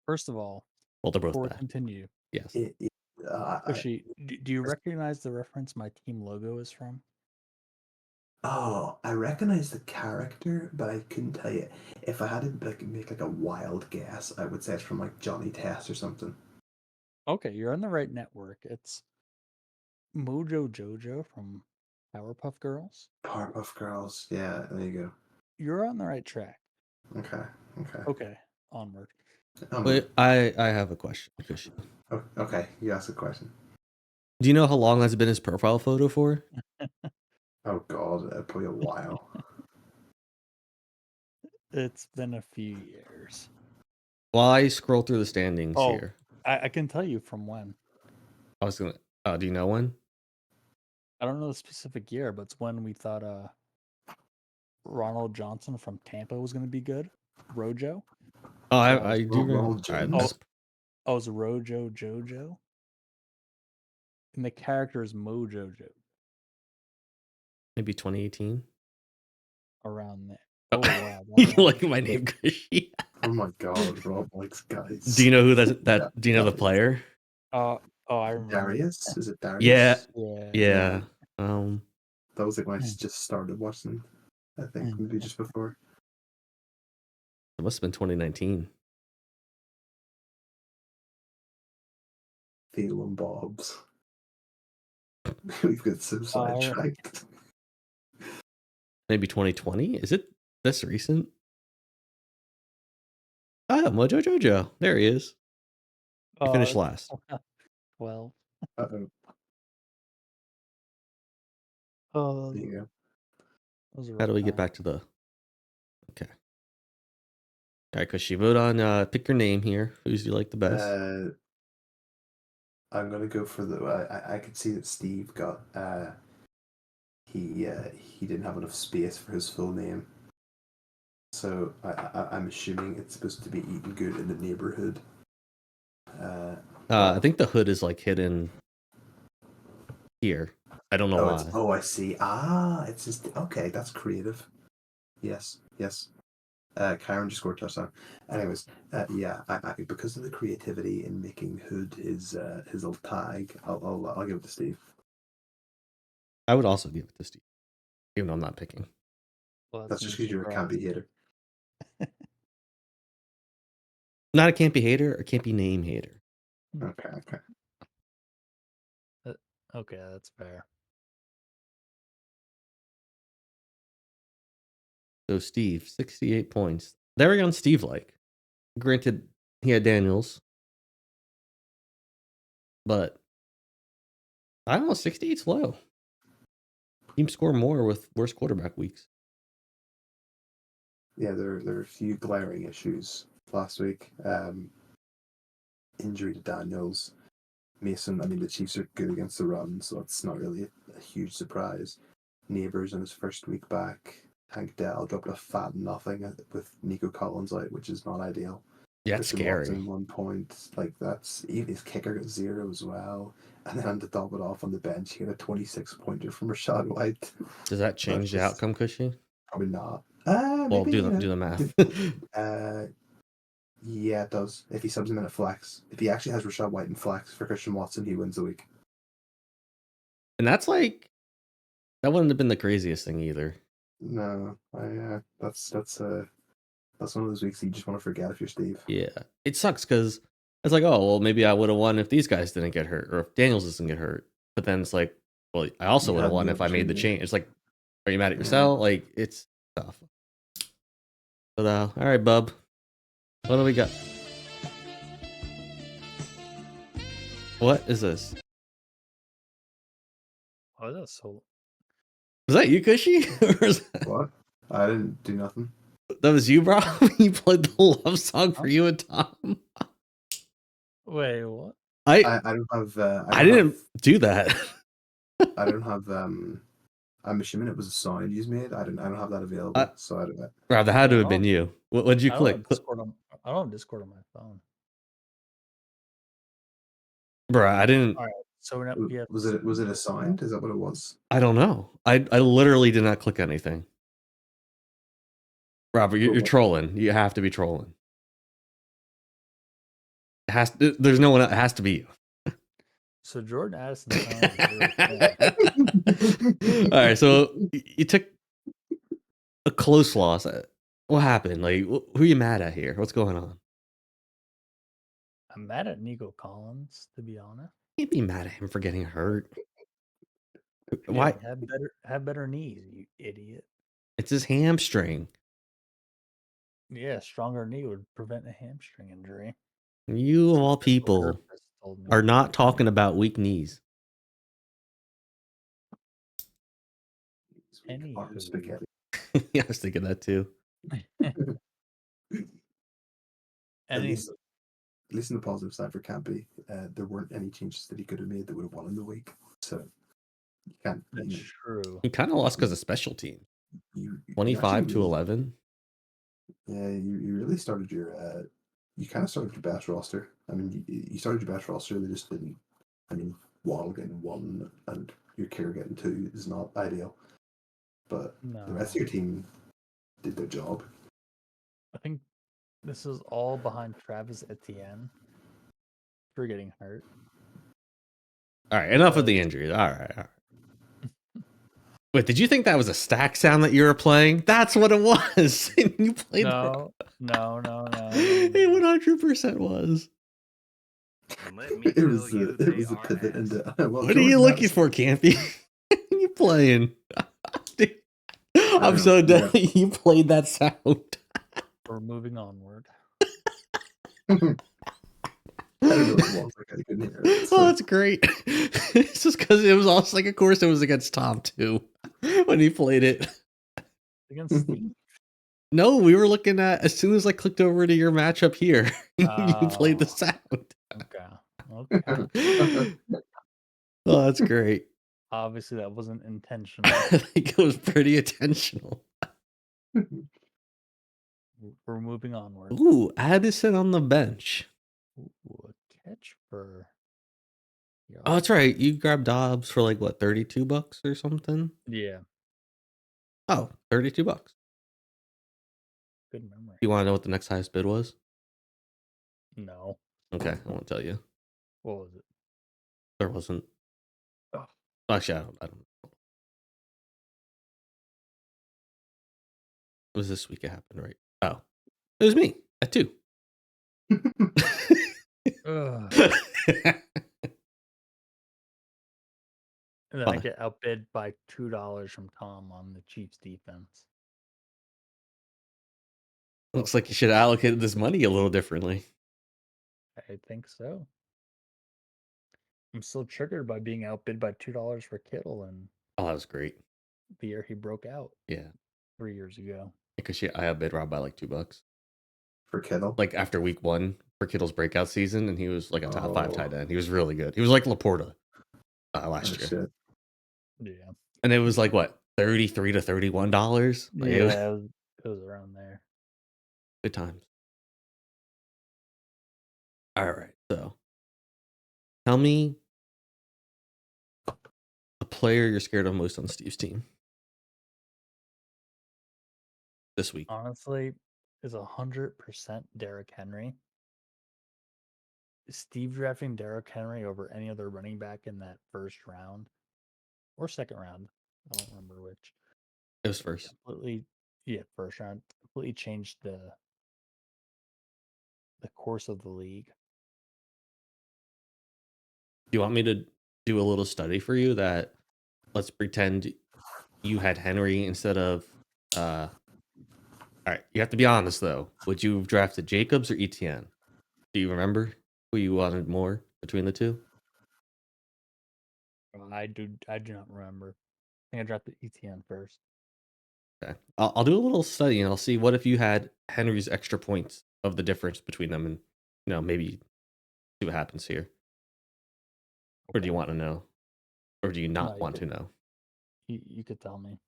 First of all, Well, they're both before we bad. continue, Yes. Cushy, do you recognize the reference my team logo is from? I recognize the character, but I couldn't tell you. If I had to make like a wild guess, I would say it's from like Johnny Test or something. Okay, you're on the right network. It's Mojo Jojo from Powerpuff Girls. Powerpuff Girls. Yeah, there you go. You're on the right track. Okay. Okay, onward. Wait, I have a question, Cushy. Okay, you asked a question. Do you know how long that's been his profile photo for? Oh God, probably a while. It's been a few years. While I scroll through the standings here, I can tell you from when. I was gonna. Oh, do you know when? I don't know the specific year, but it's when we thought Ronald Johnson from Tampa was going to be good. Rojo. Oh, I do remember. Ronald Jones. Oh, it was Rojo Jojo. And the character is Mojo Jojo. Maybe 2018. Around there. Oh wow! Look at my name, Cushy. Oh my God, Rob likes guys. Do you know who that? Do you know the player? I remember. Darius? Is it Darius? Yeah. That was like when I just started watching. I think maybe just before. It must have been 2019. Theo and Bob's. We've got so sidetracked. Maybe 2020. Is it this recent? Ah, Mojo Jojo. There he is. He finished last. Well. Uh-oh. Oh, There you go. How do we get back to the? Okay. All right, Cushy, vote on. Pick your name here. Who's do you like the best? I'm gonna go for the. I could see that Steve got. He didn't have enough space for his full name, so I'm assuming it's supposed to be eating good in the neighborhood. I think the hood is like hidden here. I don't know why. I see. It's just okay. That's creative. Yes. Kyron just scored a touchdown. Anyways, yeah, I because of the creativity in making Hood his little tag, I'll give it to Steve. I would also give it to Steve, even though I'm not picking. Well, that's just because you're a campy hater. Not a campy hater or campy name hater. Okay. Okay, that's fair. So Steve, 68 points. Very on Steve like. Granted, he had Daniels, but I don't know. 68's low. Teams score more with worse quarterback weeks. Yeah, there are a few glaring issues last week. Injury to Daniels. Mason, I mean, the Chiefs are good against the run, so it's not really a huge surprise. Neighbors in his first week back. Hank Dell dropped a fat nothing with Nico Collins out, which is not ideal. Yeah, it's Christian scary. Watson 1 point. Like that's his kicker got 0 as well. And then to top it off on the bench, he had a 26-pointer from Rashad White. Does that change the outcome, Cushy? Probably not. Well, Maybe do the math. Yeah, it does. If he subs him in at flex, if he actually has Rashad White in flex for Christian Watson, he wins the week. And that's like that wouldn't have been the craziest thing either. No, that's one of those weeks you just want to forget if you're Steve. Yeah, it sucks because it's like, oh well, maybe I would have won if these guys didn't get hurt or if Daniels doesn't get hurt. But then it's like, well, I also would have won if I made the change. It's like, are you mad at yourself? Like, it's tough. But all right, bub. What do we got? What is this? Oh, that's so. Was that you, Cushy? What? I didn't do nothing. That was you, bro? You played the love song for you and Tom? Wait, what? I don't have. I didn't do that. I don't have. I'm assuming it was a sound you made. I don't have that available. So I don't. Bro, that had to have been you. What'd you click? I don't have Discord on my phone. Bro, I didn't. All right, so was it a sound? Is that what it was? I don't know. I literally did not click anything. Robert, you're trolling. You have to be trolling. It has to, there's no one else. It has to be you. So Jordan Addison. All right, so you took a close loss. What happened? Like, who are you mad at here? What's going on? I'm mad at Nico Collins, to be honest. You can't be mad at him for getting hurt. Why? Have better knees, you idiot. It's his hamstring. Yeah, stronger knee would prevent a hamstring injury. You of all people are not talking about weak knees. Spaghetti. Yeah, I was thinking that too. At least on the positive side for Campy, there weren't any changes that he could have made that would have won in the week. So you can't. That's true. He kind of lost because of special team. 25-11. Yeah, you really started your. You kind of started your best roster. I mean, you started your best roster. They just didn't. I mean, Waddle getting 1 and your kicker getting 2 is not ideal. But the rest of your team did their job. I think this is all behind Travis Etienne for getting hurt. All right, enough of the injuries. All right. Wait, did you think that was a stack sound that you were playing? That's what it was. You played No. It 100% was. It was a pivot into. What are you looking for, Campy? You playing? I'm so dead. You played that sound. We're moving onward. I don't know what it was. I couldn't hear it. Oh, that's great. It's just because it was also like, of course, it was against Tom too when he played it. Against Steve? No, we were looking at as soon as I clicked over to your matchup here, you played the sound. Okay. Oh, that's great. Obviously, that wasn't intentional. I think it was pretty intentional. We're moving onward. Ooh, Addison on the bench. Ooh, a catch for. Oh, that's right. You grabbed Dobbs for like what, $32 or something? Yeah. Oh, $32. Good memory. You want to know what the next highest bid was? No. Okay, I won't tell you. What was it? There wasn't. Oh. Actually, I don't know. It was this week it happened, right? Oh, it was me at 2. And then I get outbid by $2 from Tom on the Chiefs defense. Looks like you should have allocated this money a little differently. I think so. I'm still triggered by being outbid by $2 for Kittle, and oh, that was great. The year he broke out. Yeah. 3 years ago. Because I outbid Rob by like $2 for Kittle. Like after week 1 for Kittle's breakout season, and he was like a top 5 tight end. He was really good. He was like Laporta last year. Shit. Yeah. And it was like what, $33 to $31? Like, yeah, it was around there. Good times. All right. So tell me a player you're scared of most on Steve's team this week. Honestly, is 100% Derrick Henry. Steve drafting Derrick Henry over any other running back in that first round or second round. I don't remember which. It was first. Completely, yeah, first round. Completely changed the course of the league. Do you want me to do a little study for you that let's pretend you had Henry instead of all right, you have to be honest though. Would you have drafted Jacobs or ETN? Do you remember who you wanted more between the two? I do not remember. I think I drafted ETN first. Okay. I'll do a little study and I'll see what if you had Henry's extra points of the difference between them and maybe see what happens here. Or do you Okay. want to know? Or do you No, not want to know? You could tell me.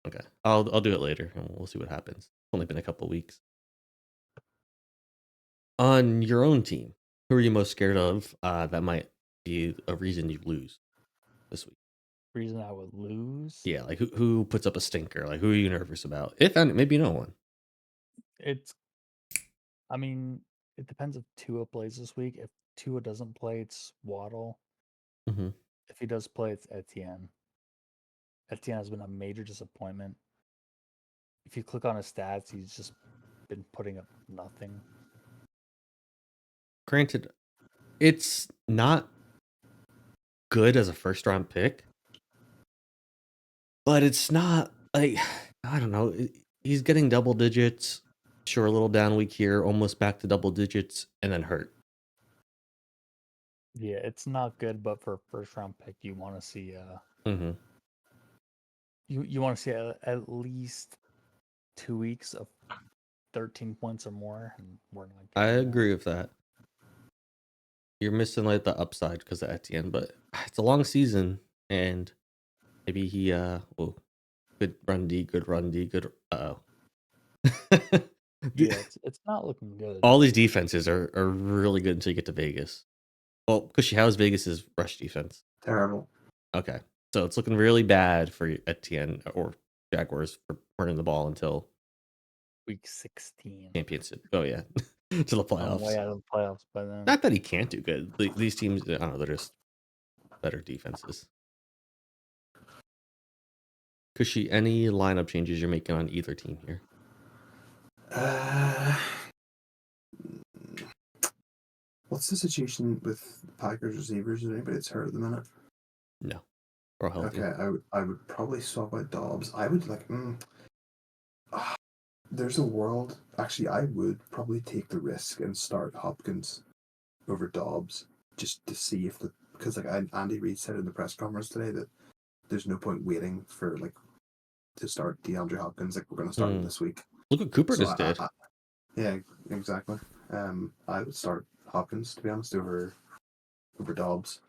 Okay. I'll do it later and we'll see what happens. It's only been a couple weeks. On your own team, who are you most scared of that might be a reason you lose this week? Reason I would lose? Yeah, like who puts up a stinker? Like who are you nervous about? If any, maybe no one. I mean, it depends if Tua plays this week. If Tua doesn't play, it's Waddle. Mm-hmm. If he does play, it's Etienne. Etienne has been a major disappointment. If you click on his stats, he's just been putting up nothing. Granted, it's not good as a first round pick, but it's not like I don't know. He's getting double digits. Sure, a little down week here, almost back to double digits, and then hurt. Yeah, it's not good, but for a first round pick, you want to see Mm-hmm. you want to see at least 2 weeks of 13 points or more, and we're not I getting that. agree with that. You're missing like the upside because of Etienne, but it's a long season, and maybe he good run D, good run D, good. Uh-oh. Yeah, it's not looking good. All these defenses are really good until you get to Vegas. Well, because how's Vegas's rush defense? Terrible. Okay, so it's looking really bad for Etienne or Jaguars for running the ball until Week 16. championship. Oh yeah, to the I'm playoffs. way out of the playoffs by then. Not that he can't do good. These teams, I don't know, they're just better defenses. Cushy, any lineup changes you're making on either team here? What's the situation with Packers receivers? Is anybody that's hurt at the minute? No, or healthy. Okay, I would probably swap out Dobbs. I would like. There's a world. Actually, I would probably take the risk and start Hopkins over Dobbs just to see if because Andy Reid said in the press conference today that there's no point waiting for to start DeAndre Hopkins. Like we're gonna start him this week. Look what Cooper So just did. Yeah, exactly. I would start Hopkins to be honest over Dobbs.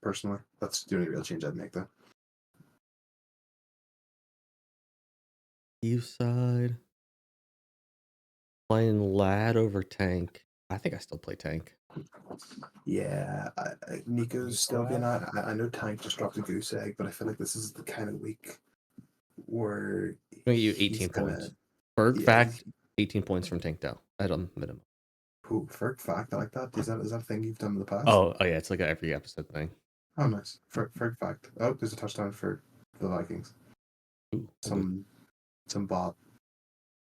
Personally, that's the only real change I'd make though. East side. Playing Lad over Tank. I think I still play Tank. Yeah, Nico's still being out. I know Tank just dropped a goose egg, but I feel like this is the kind of week where I'm gonna give you 18 points. Ferg fact, 18 points from Tank Dow at a minimum. Ooh, Ferg fact, I like that. Is that a thing you've done in the past? Oh yeah, it's like an every episode thing. Oh, nice. Ferg fact. Oh, there's a touchdown for the Vikings. Ooh, Some bot.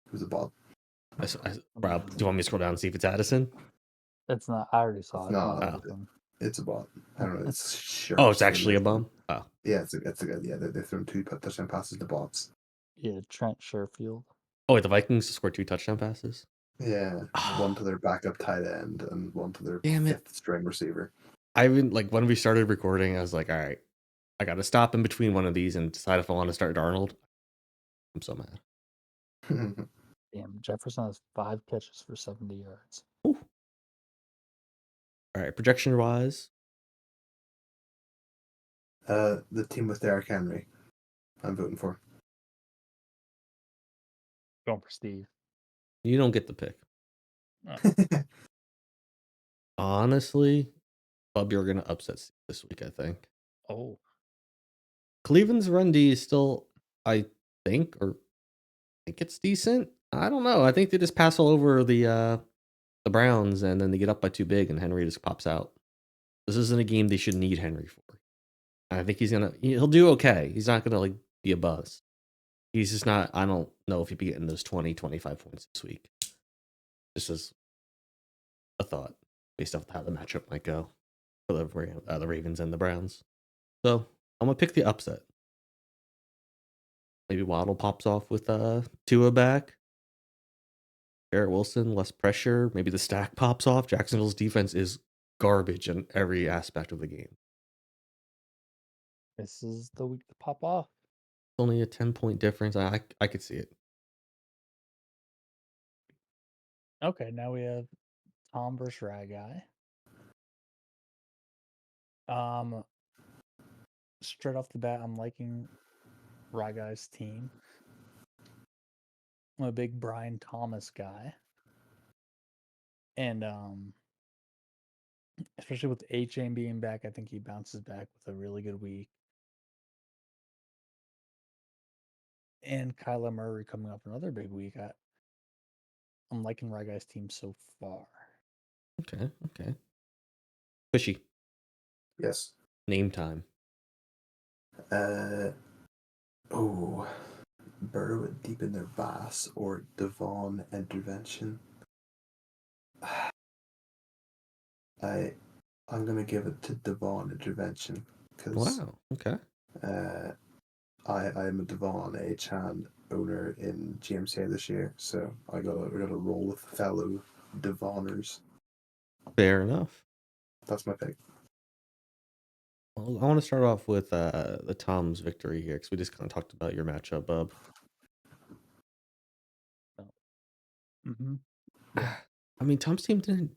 Who's a bot? Rob, do you want me to scroll down and see if it's Addison? It's not. I already saw it. No, it's a bot. I don't know. It's sure. Oh, it's actually a bum. Oh, yeah, it's a good. Yeah, they've thrown 2 touchdown passes to bots. Yeah, Trent Sherfield. Oh wait, the Vikings scored 2 touchdown passes. Yeah, one to their backup tight end and one to their 5th string receiver. I even when we started recording, I was like, all right, I got to stop in between one of these and decide if I want to start Darnold. I'm so mad. Damn, Jefferson has 5 catches for 70 yards. Ooh. All right, projection wise. The team with Derrick Henry, I'm voting for. Going for Steve. You don't get the pick. Oh. Honestly, Bub, you're gonna upset Steve this week, I think. Oh, Cleveland's run D is still, I think it's decent. I don't know. I think they just pass all over the Browns, and then they get up by too big, and Henry just pops out. This isn't a game they should need Henry for. I think he'll do okay. He's not gonna like be a buzz. He's just not. I don't know if he'd be getting those 20, 25 points this week. This is a thought based off how the matchup might go for the Ravens and the Browns. So I'm gonna pick the upset. Maybe Waddle pops off with Tua back. Garrett Wilson, less pressure. Maybe the stack pops off. Jacksonville's defense is garbage in every aspect of the game. this is the week to pop off. Only a 10-point difference. I could see it. Okay, now we have Tom versus Ryguy. Straight off the bat, I'm liking Ryguy's team. I'm a big Brian Thomas guy. And especially with A-Chain being back, I think he bounces back with a really good week. And Kyler Murray coming up another big week. I'm liking Ryguy's team so far. Okay. Fishy. Yes. Name time. Burr would deepen their Bass or Devon intervention. I'm gonna give it to Devon intervention because Wow. Okay. I am a Devon A-Chan owner in GMCA this year, so I gotta roll with fellow Devoners. Fair enough. That's my pick. Well, I want to start off with the Tom's victory here because we just kind of talked about your matchup, Bub. Mm-hmm. I mean, Tom's team didn't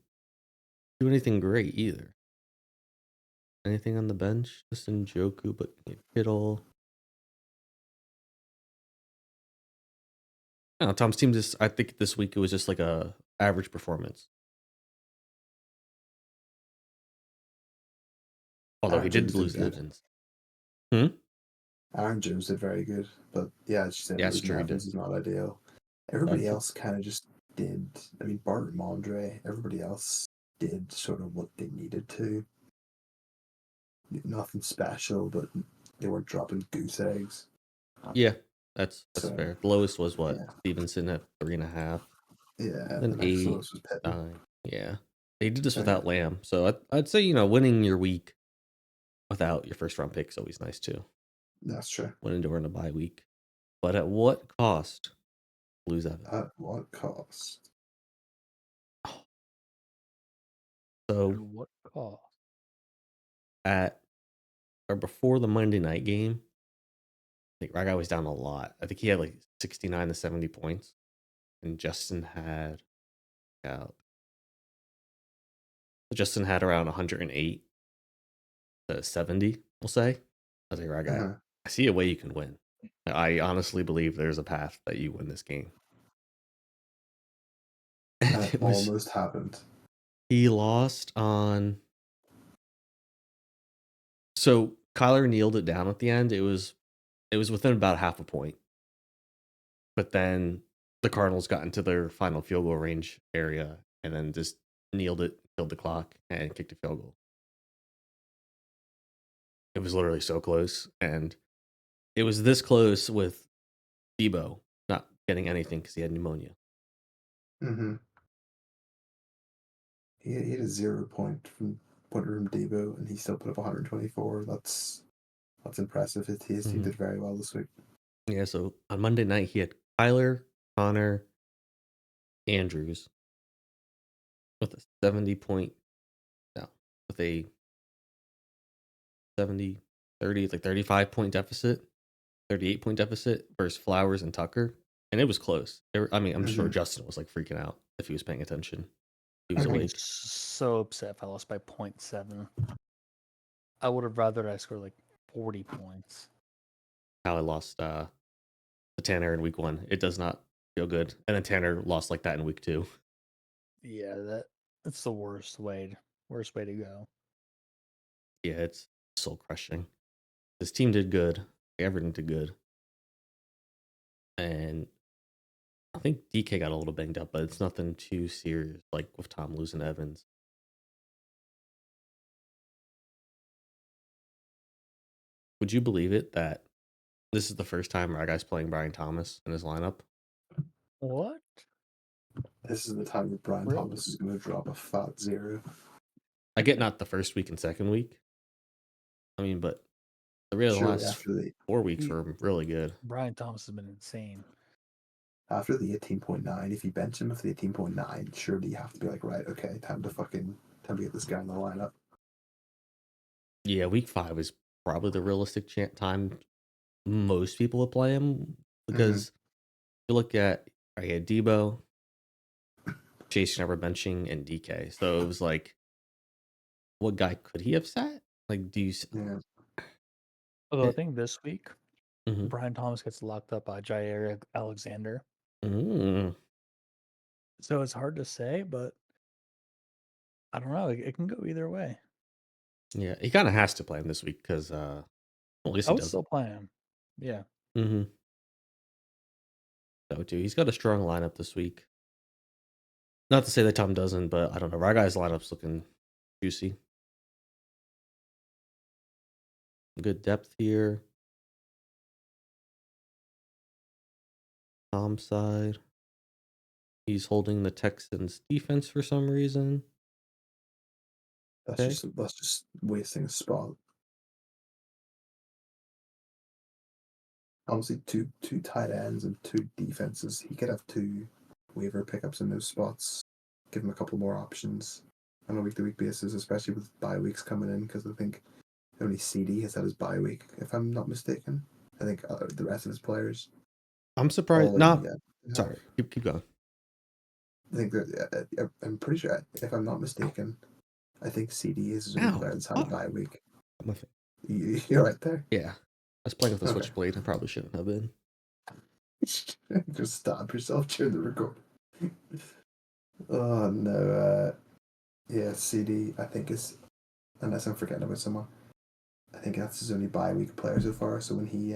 do anything great either. Anything on the bench? Just Njoku, but Kittle. No, Tom's team just. I think this week it was just like a average performance. Although he did Jones lose did good. Evans. Aaron Jones did very good, but yeah, as you said, Yeah, that's losing true, he Evans did. is not ideal. Everybody That's- else kind of just did. I mean, Bart and Mondre, everybody else did sort of what they needed to. Nothing special, but they weren't dropping goose eggs. Yeah, that's So, fair. The lowest was what? yeah. Stevenson at 3.5. Yeah, Then the next 8, lowest was Pittman. 9. Yeah. They did this Okay. without Lamb. So I'd say, winning your week without your first round pick is always nice too. That's true. Winning during a bye week. But at what cost? Lose Evans. At what cost? So At what cost? before the Monday night game, I think Ryguy was down a lot. I think he had like 69 to 70 points. And Justin had around 108 to 70, we'll say. I was like, Ryguy, Uh-huh. I see a way you can win. I honestly believe there's a path that you win this game. And That almost happened. He lost on. So Kyler kneeled it down at the end. It was within about half a point. But then the Cardinals got into their final field goal range area and then just kneeled it, killed the clock, and kicked a field goal. It was literally so close. And it was this close with Debo not getting anything because he had pneumonia. Mm-hmm. He had a 0 point from Debo, and he still put up 124. That's impressive. His team did very well this week. Yeah, so on Monday night, he had Kyler, Connor, Andrews with a 70 point, with a 70, 30, it's like 35 point deficit, 38 point deficit versus Flowers and Tucker. And it was close. I'm sure Justin was like freaking out if he was paying attention. He was I'd be awake. so upset if I lost by 0.7. I would have rather I scored like 40 points. How I lost to Tanner in week 1. It does not feel good. And then Tanner lost like that in week 2. Yeah, that's the worst way worst way to go. Yeah, it's soul crushing. His team did good. Everything did good. And I think DK got a little banged up, but it's nothing too serious, like with Tom losing Evans. Would you believe it that this is the first time Ryguy's playing Brian Thomas in his lineup? What? This is the time that Brian Really? Thomas is going to drop a fat 0. I get not the first week and second week. I mean, but the Surely last after the 4 weeks were really good. Brian Thomas has been insane. 18.9, if you bench him for the 18.9, surely you have to be like, right, okay, time to get this guy in the lineup. Yeah, week 5 is probably the realistic time most people would play him because you look at I had Debo, Chase never benching, and DK. So it was like, what guy could he have sat? Like, do you? Yeah. Although I think this week, Mm-hmm. Brian Thomas gets locked up by Jair Alexander. Mm. So it's hard to say, but I don't know. It can go either way. Yeah, he kind of has to play him this week because at least I he would does. still play him. Yeah. Mm-hmm. So too, he's got a strong lineup this week. Not to say that Tom doesn't, but I don't know. Ryguy's lineup's looking juicy. Good depth here. Tom's side. He's holding the Texans defense for some reason. That's Okay. just wasting a spot. Honestly, two tight ends and 2 defenses. He could have 2 waiver pickups in those spots. Give him a couple more options on a week-to-week basis, especially with bye weeks coming in, because I think only CD has had his bye week, if I'm not mistaken. I think the rest of his players. I'm surprised. Already, Sorry. Keep going. I think that I'm pretty sure, if I'm not mistaken, I think CD is his only player that's had a bye week. You're right there. Yeah. I was playing with a switchblade. I probably shouldn't have been. Just stab yourself during the recording. Oh no. Yeah, CD, I think is, unless I'm forgetting about someone, I think that's his only bye week player so far. So when he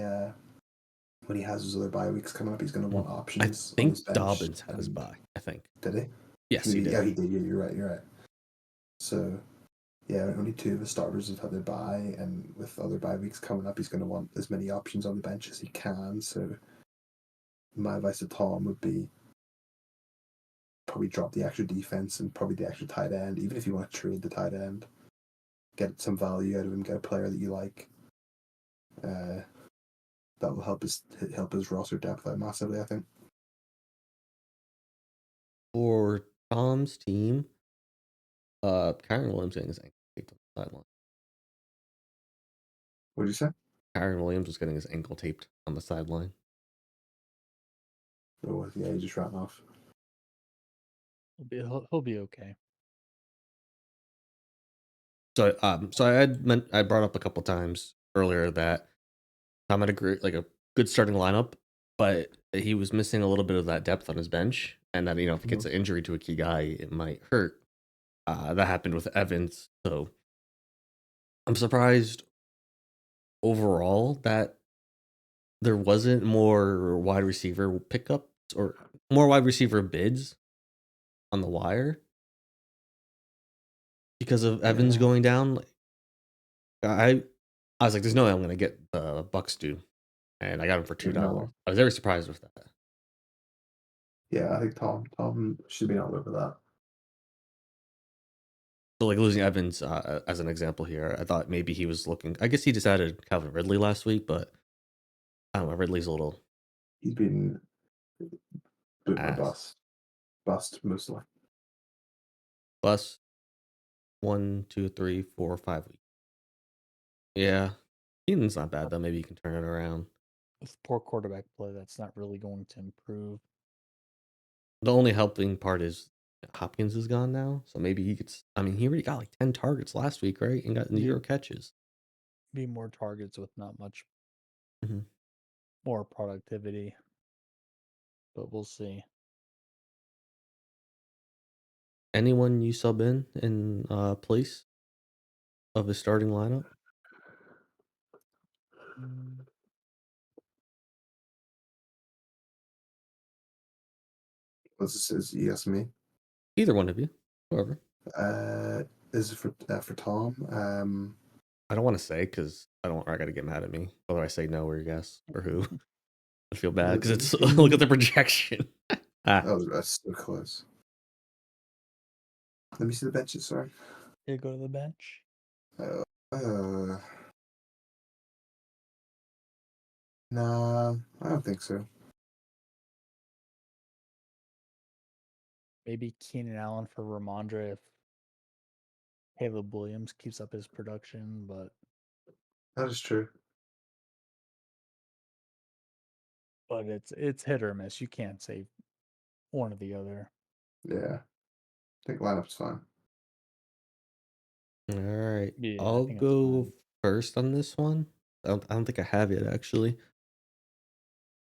has his other bye weeks coming up, he's going to want options. I think on his bench. Dobbins had his bye. I think. Did he? Yes, he did. Yeah, he did. Yeah, you're right. So, yeah, only 2 of his starters have had their bye, and with other bye weeks coming up, he's going to want as many options on the bench as he can. So, my advice to Tom would be probably drop the extra defense and probably the extra tight end, even if you want to trade the tight end. Get some value out of him, get a player that you like. That will help his roster depth out massively, I think. For Tom's team, Kyron Williams getting his ankle taped on the sideline. What did you say? Kyron Williams was getting his ankle taped on the sideline. Oh, yeah, he just ran off. He'll be okay. So, I brought up a couple times earlier that Tom had a good starting lineup, but he was missing a little bit of that depth on his bench, and that if he gets an injury to a key guy, it might hurt. That happened with Evans, so I'm surprised overall that there wasn't more wide receiver pickups or more wide receiver bids on the wire because of Evans going down. I was like, there's no way I'm gonna get the Bucks dude, and I got him for $2. No. I was very surprised with that. Yeah, I think Tom should be all over that. So like losing Evans as an example here, I thought maybe he was looking. I guess he decided Calvin Ridley last week, but I don't know. Ridley's a little. He's been boom or Ass. bust mostly. Plus 1, 2, 3, 4, 5 weeks. Yeah, Keenan's not bad though. Maybe you can turn it around. With poor quarterback play, that's not really going to improve. The only helping part is Hopkins is gone now, so maybe he gets. I mean, he already got like 10 targets last week, right? And got 0 catches. Be more targets with not much Mm-hmm. more productivity, but we'll see. anyone you sub in place of the starting lineup? Mm, This is you ask me. Either one of you, whoever. Is it for Tom? I don't want to say because I don't want Ryguy to get mad at me. Whether I say no or yes or who, I feel bad because it's look at the projection. Oh, that's so close. Let me see the benches. Sorry. Here, go to the bench. Uh, nah, I don't think so. Maybe Keenan Allen for Ramondre if Caleb Williams keeps up his production, but That is true. it's hit or miss. You can't say one or the other. Yeah, I think lineup's fine. All right, Yeah, I I'll think it's go fine. first on this one. I don't think I have yet actually.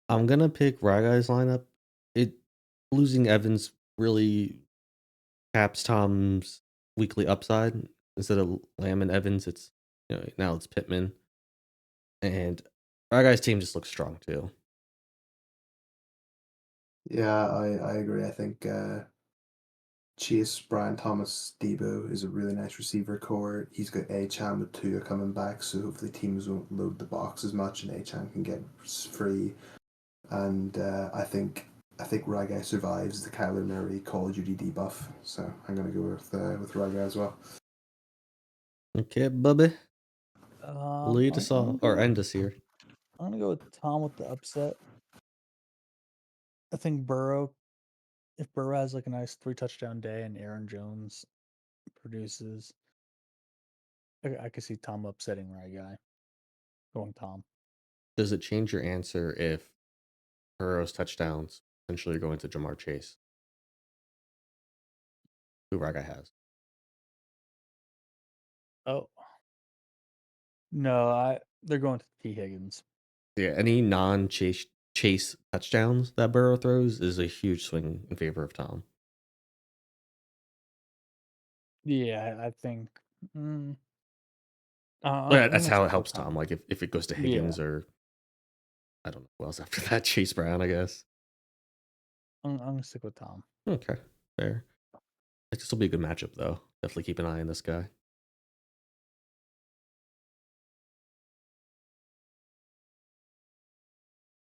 I'm gonna pick Ryguy's lineup. It losing Evans really caps Tom's weekly upside. Instead of Lamb and Evans, it's now it's Pittman. And Ryguy's team just looks strong too. Yeah, I agree. I think Chase, Brian Thomas, Debo is a really nice receiver core. He's got A-Chan with Tua coming back, so hopefully teams won't load the box as much and A-Chan can get free. And I think Ryguy survives the Kyler Murray Call of Duty debuff, so I'm gonna go with Ryguy as well. Okay, Bubby, lead I'm, us I'm gonna off or go. end us here. I'm gonna go with Tom with the upset. I think Burrow. If Burrow has like a nice 3 touchdown day and Aaron Jones produces, I could see Tom upsetting Ryguy. Going Tom. Does it change your answer if Burrow's touchdowns potentially are going to Jamar Chase, who Ryguy has? Oh no, they're going to T Higgins. Yeah, any non-chase touchdowns that Burrow throws is a huge swing in favor of Tom. Yeah, I think. Mm, Well, yeah, I'm that's gonna how it stick with helps Tom. Tom. Like if it goes to Yeah, Higgins or I don't know who else after that, Chase Brown, I guess. I'm gonna stick with Tom. Okay, fair. This will be a good matchup though. Definitely keep an eye on this guy.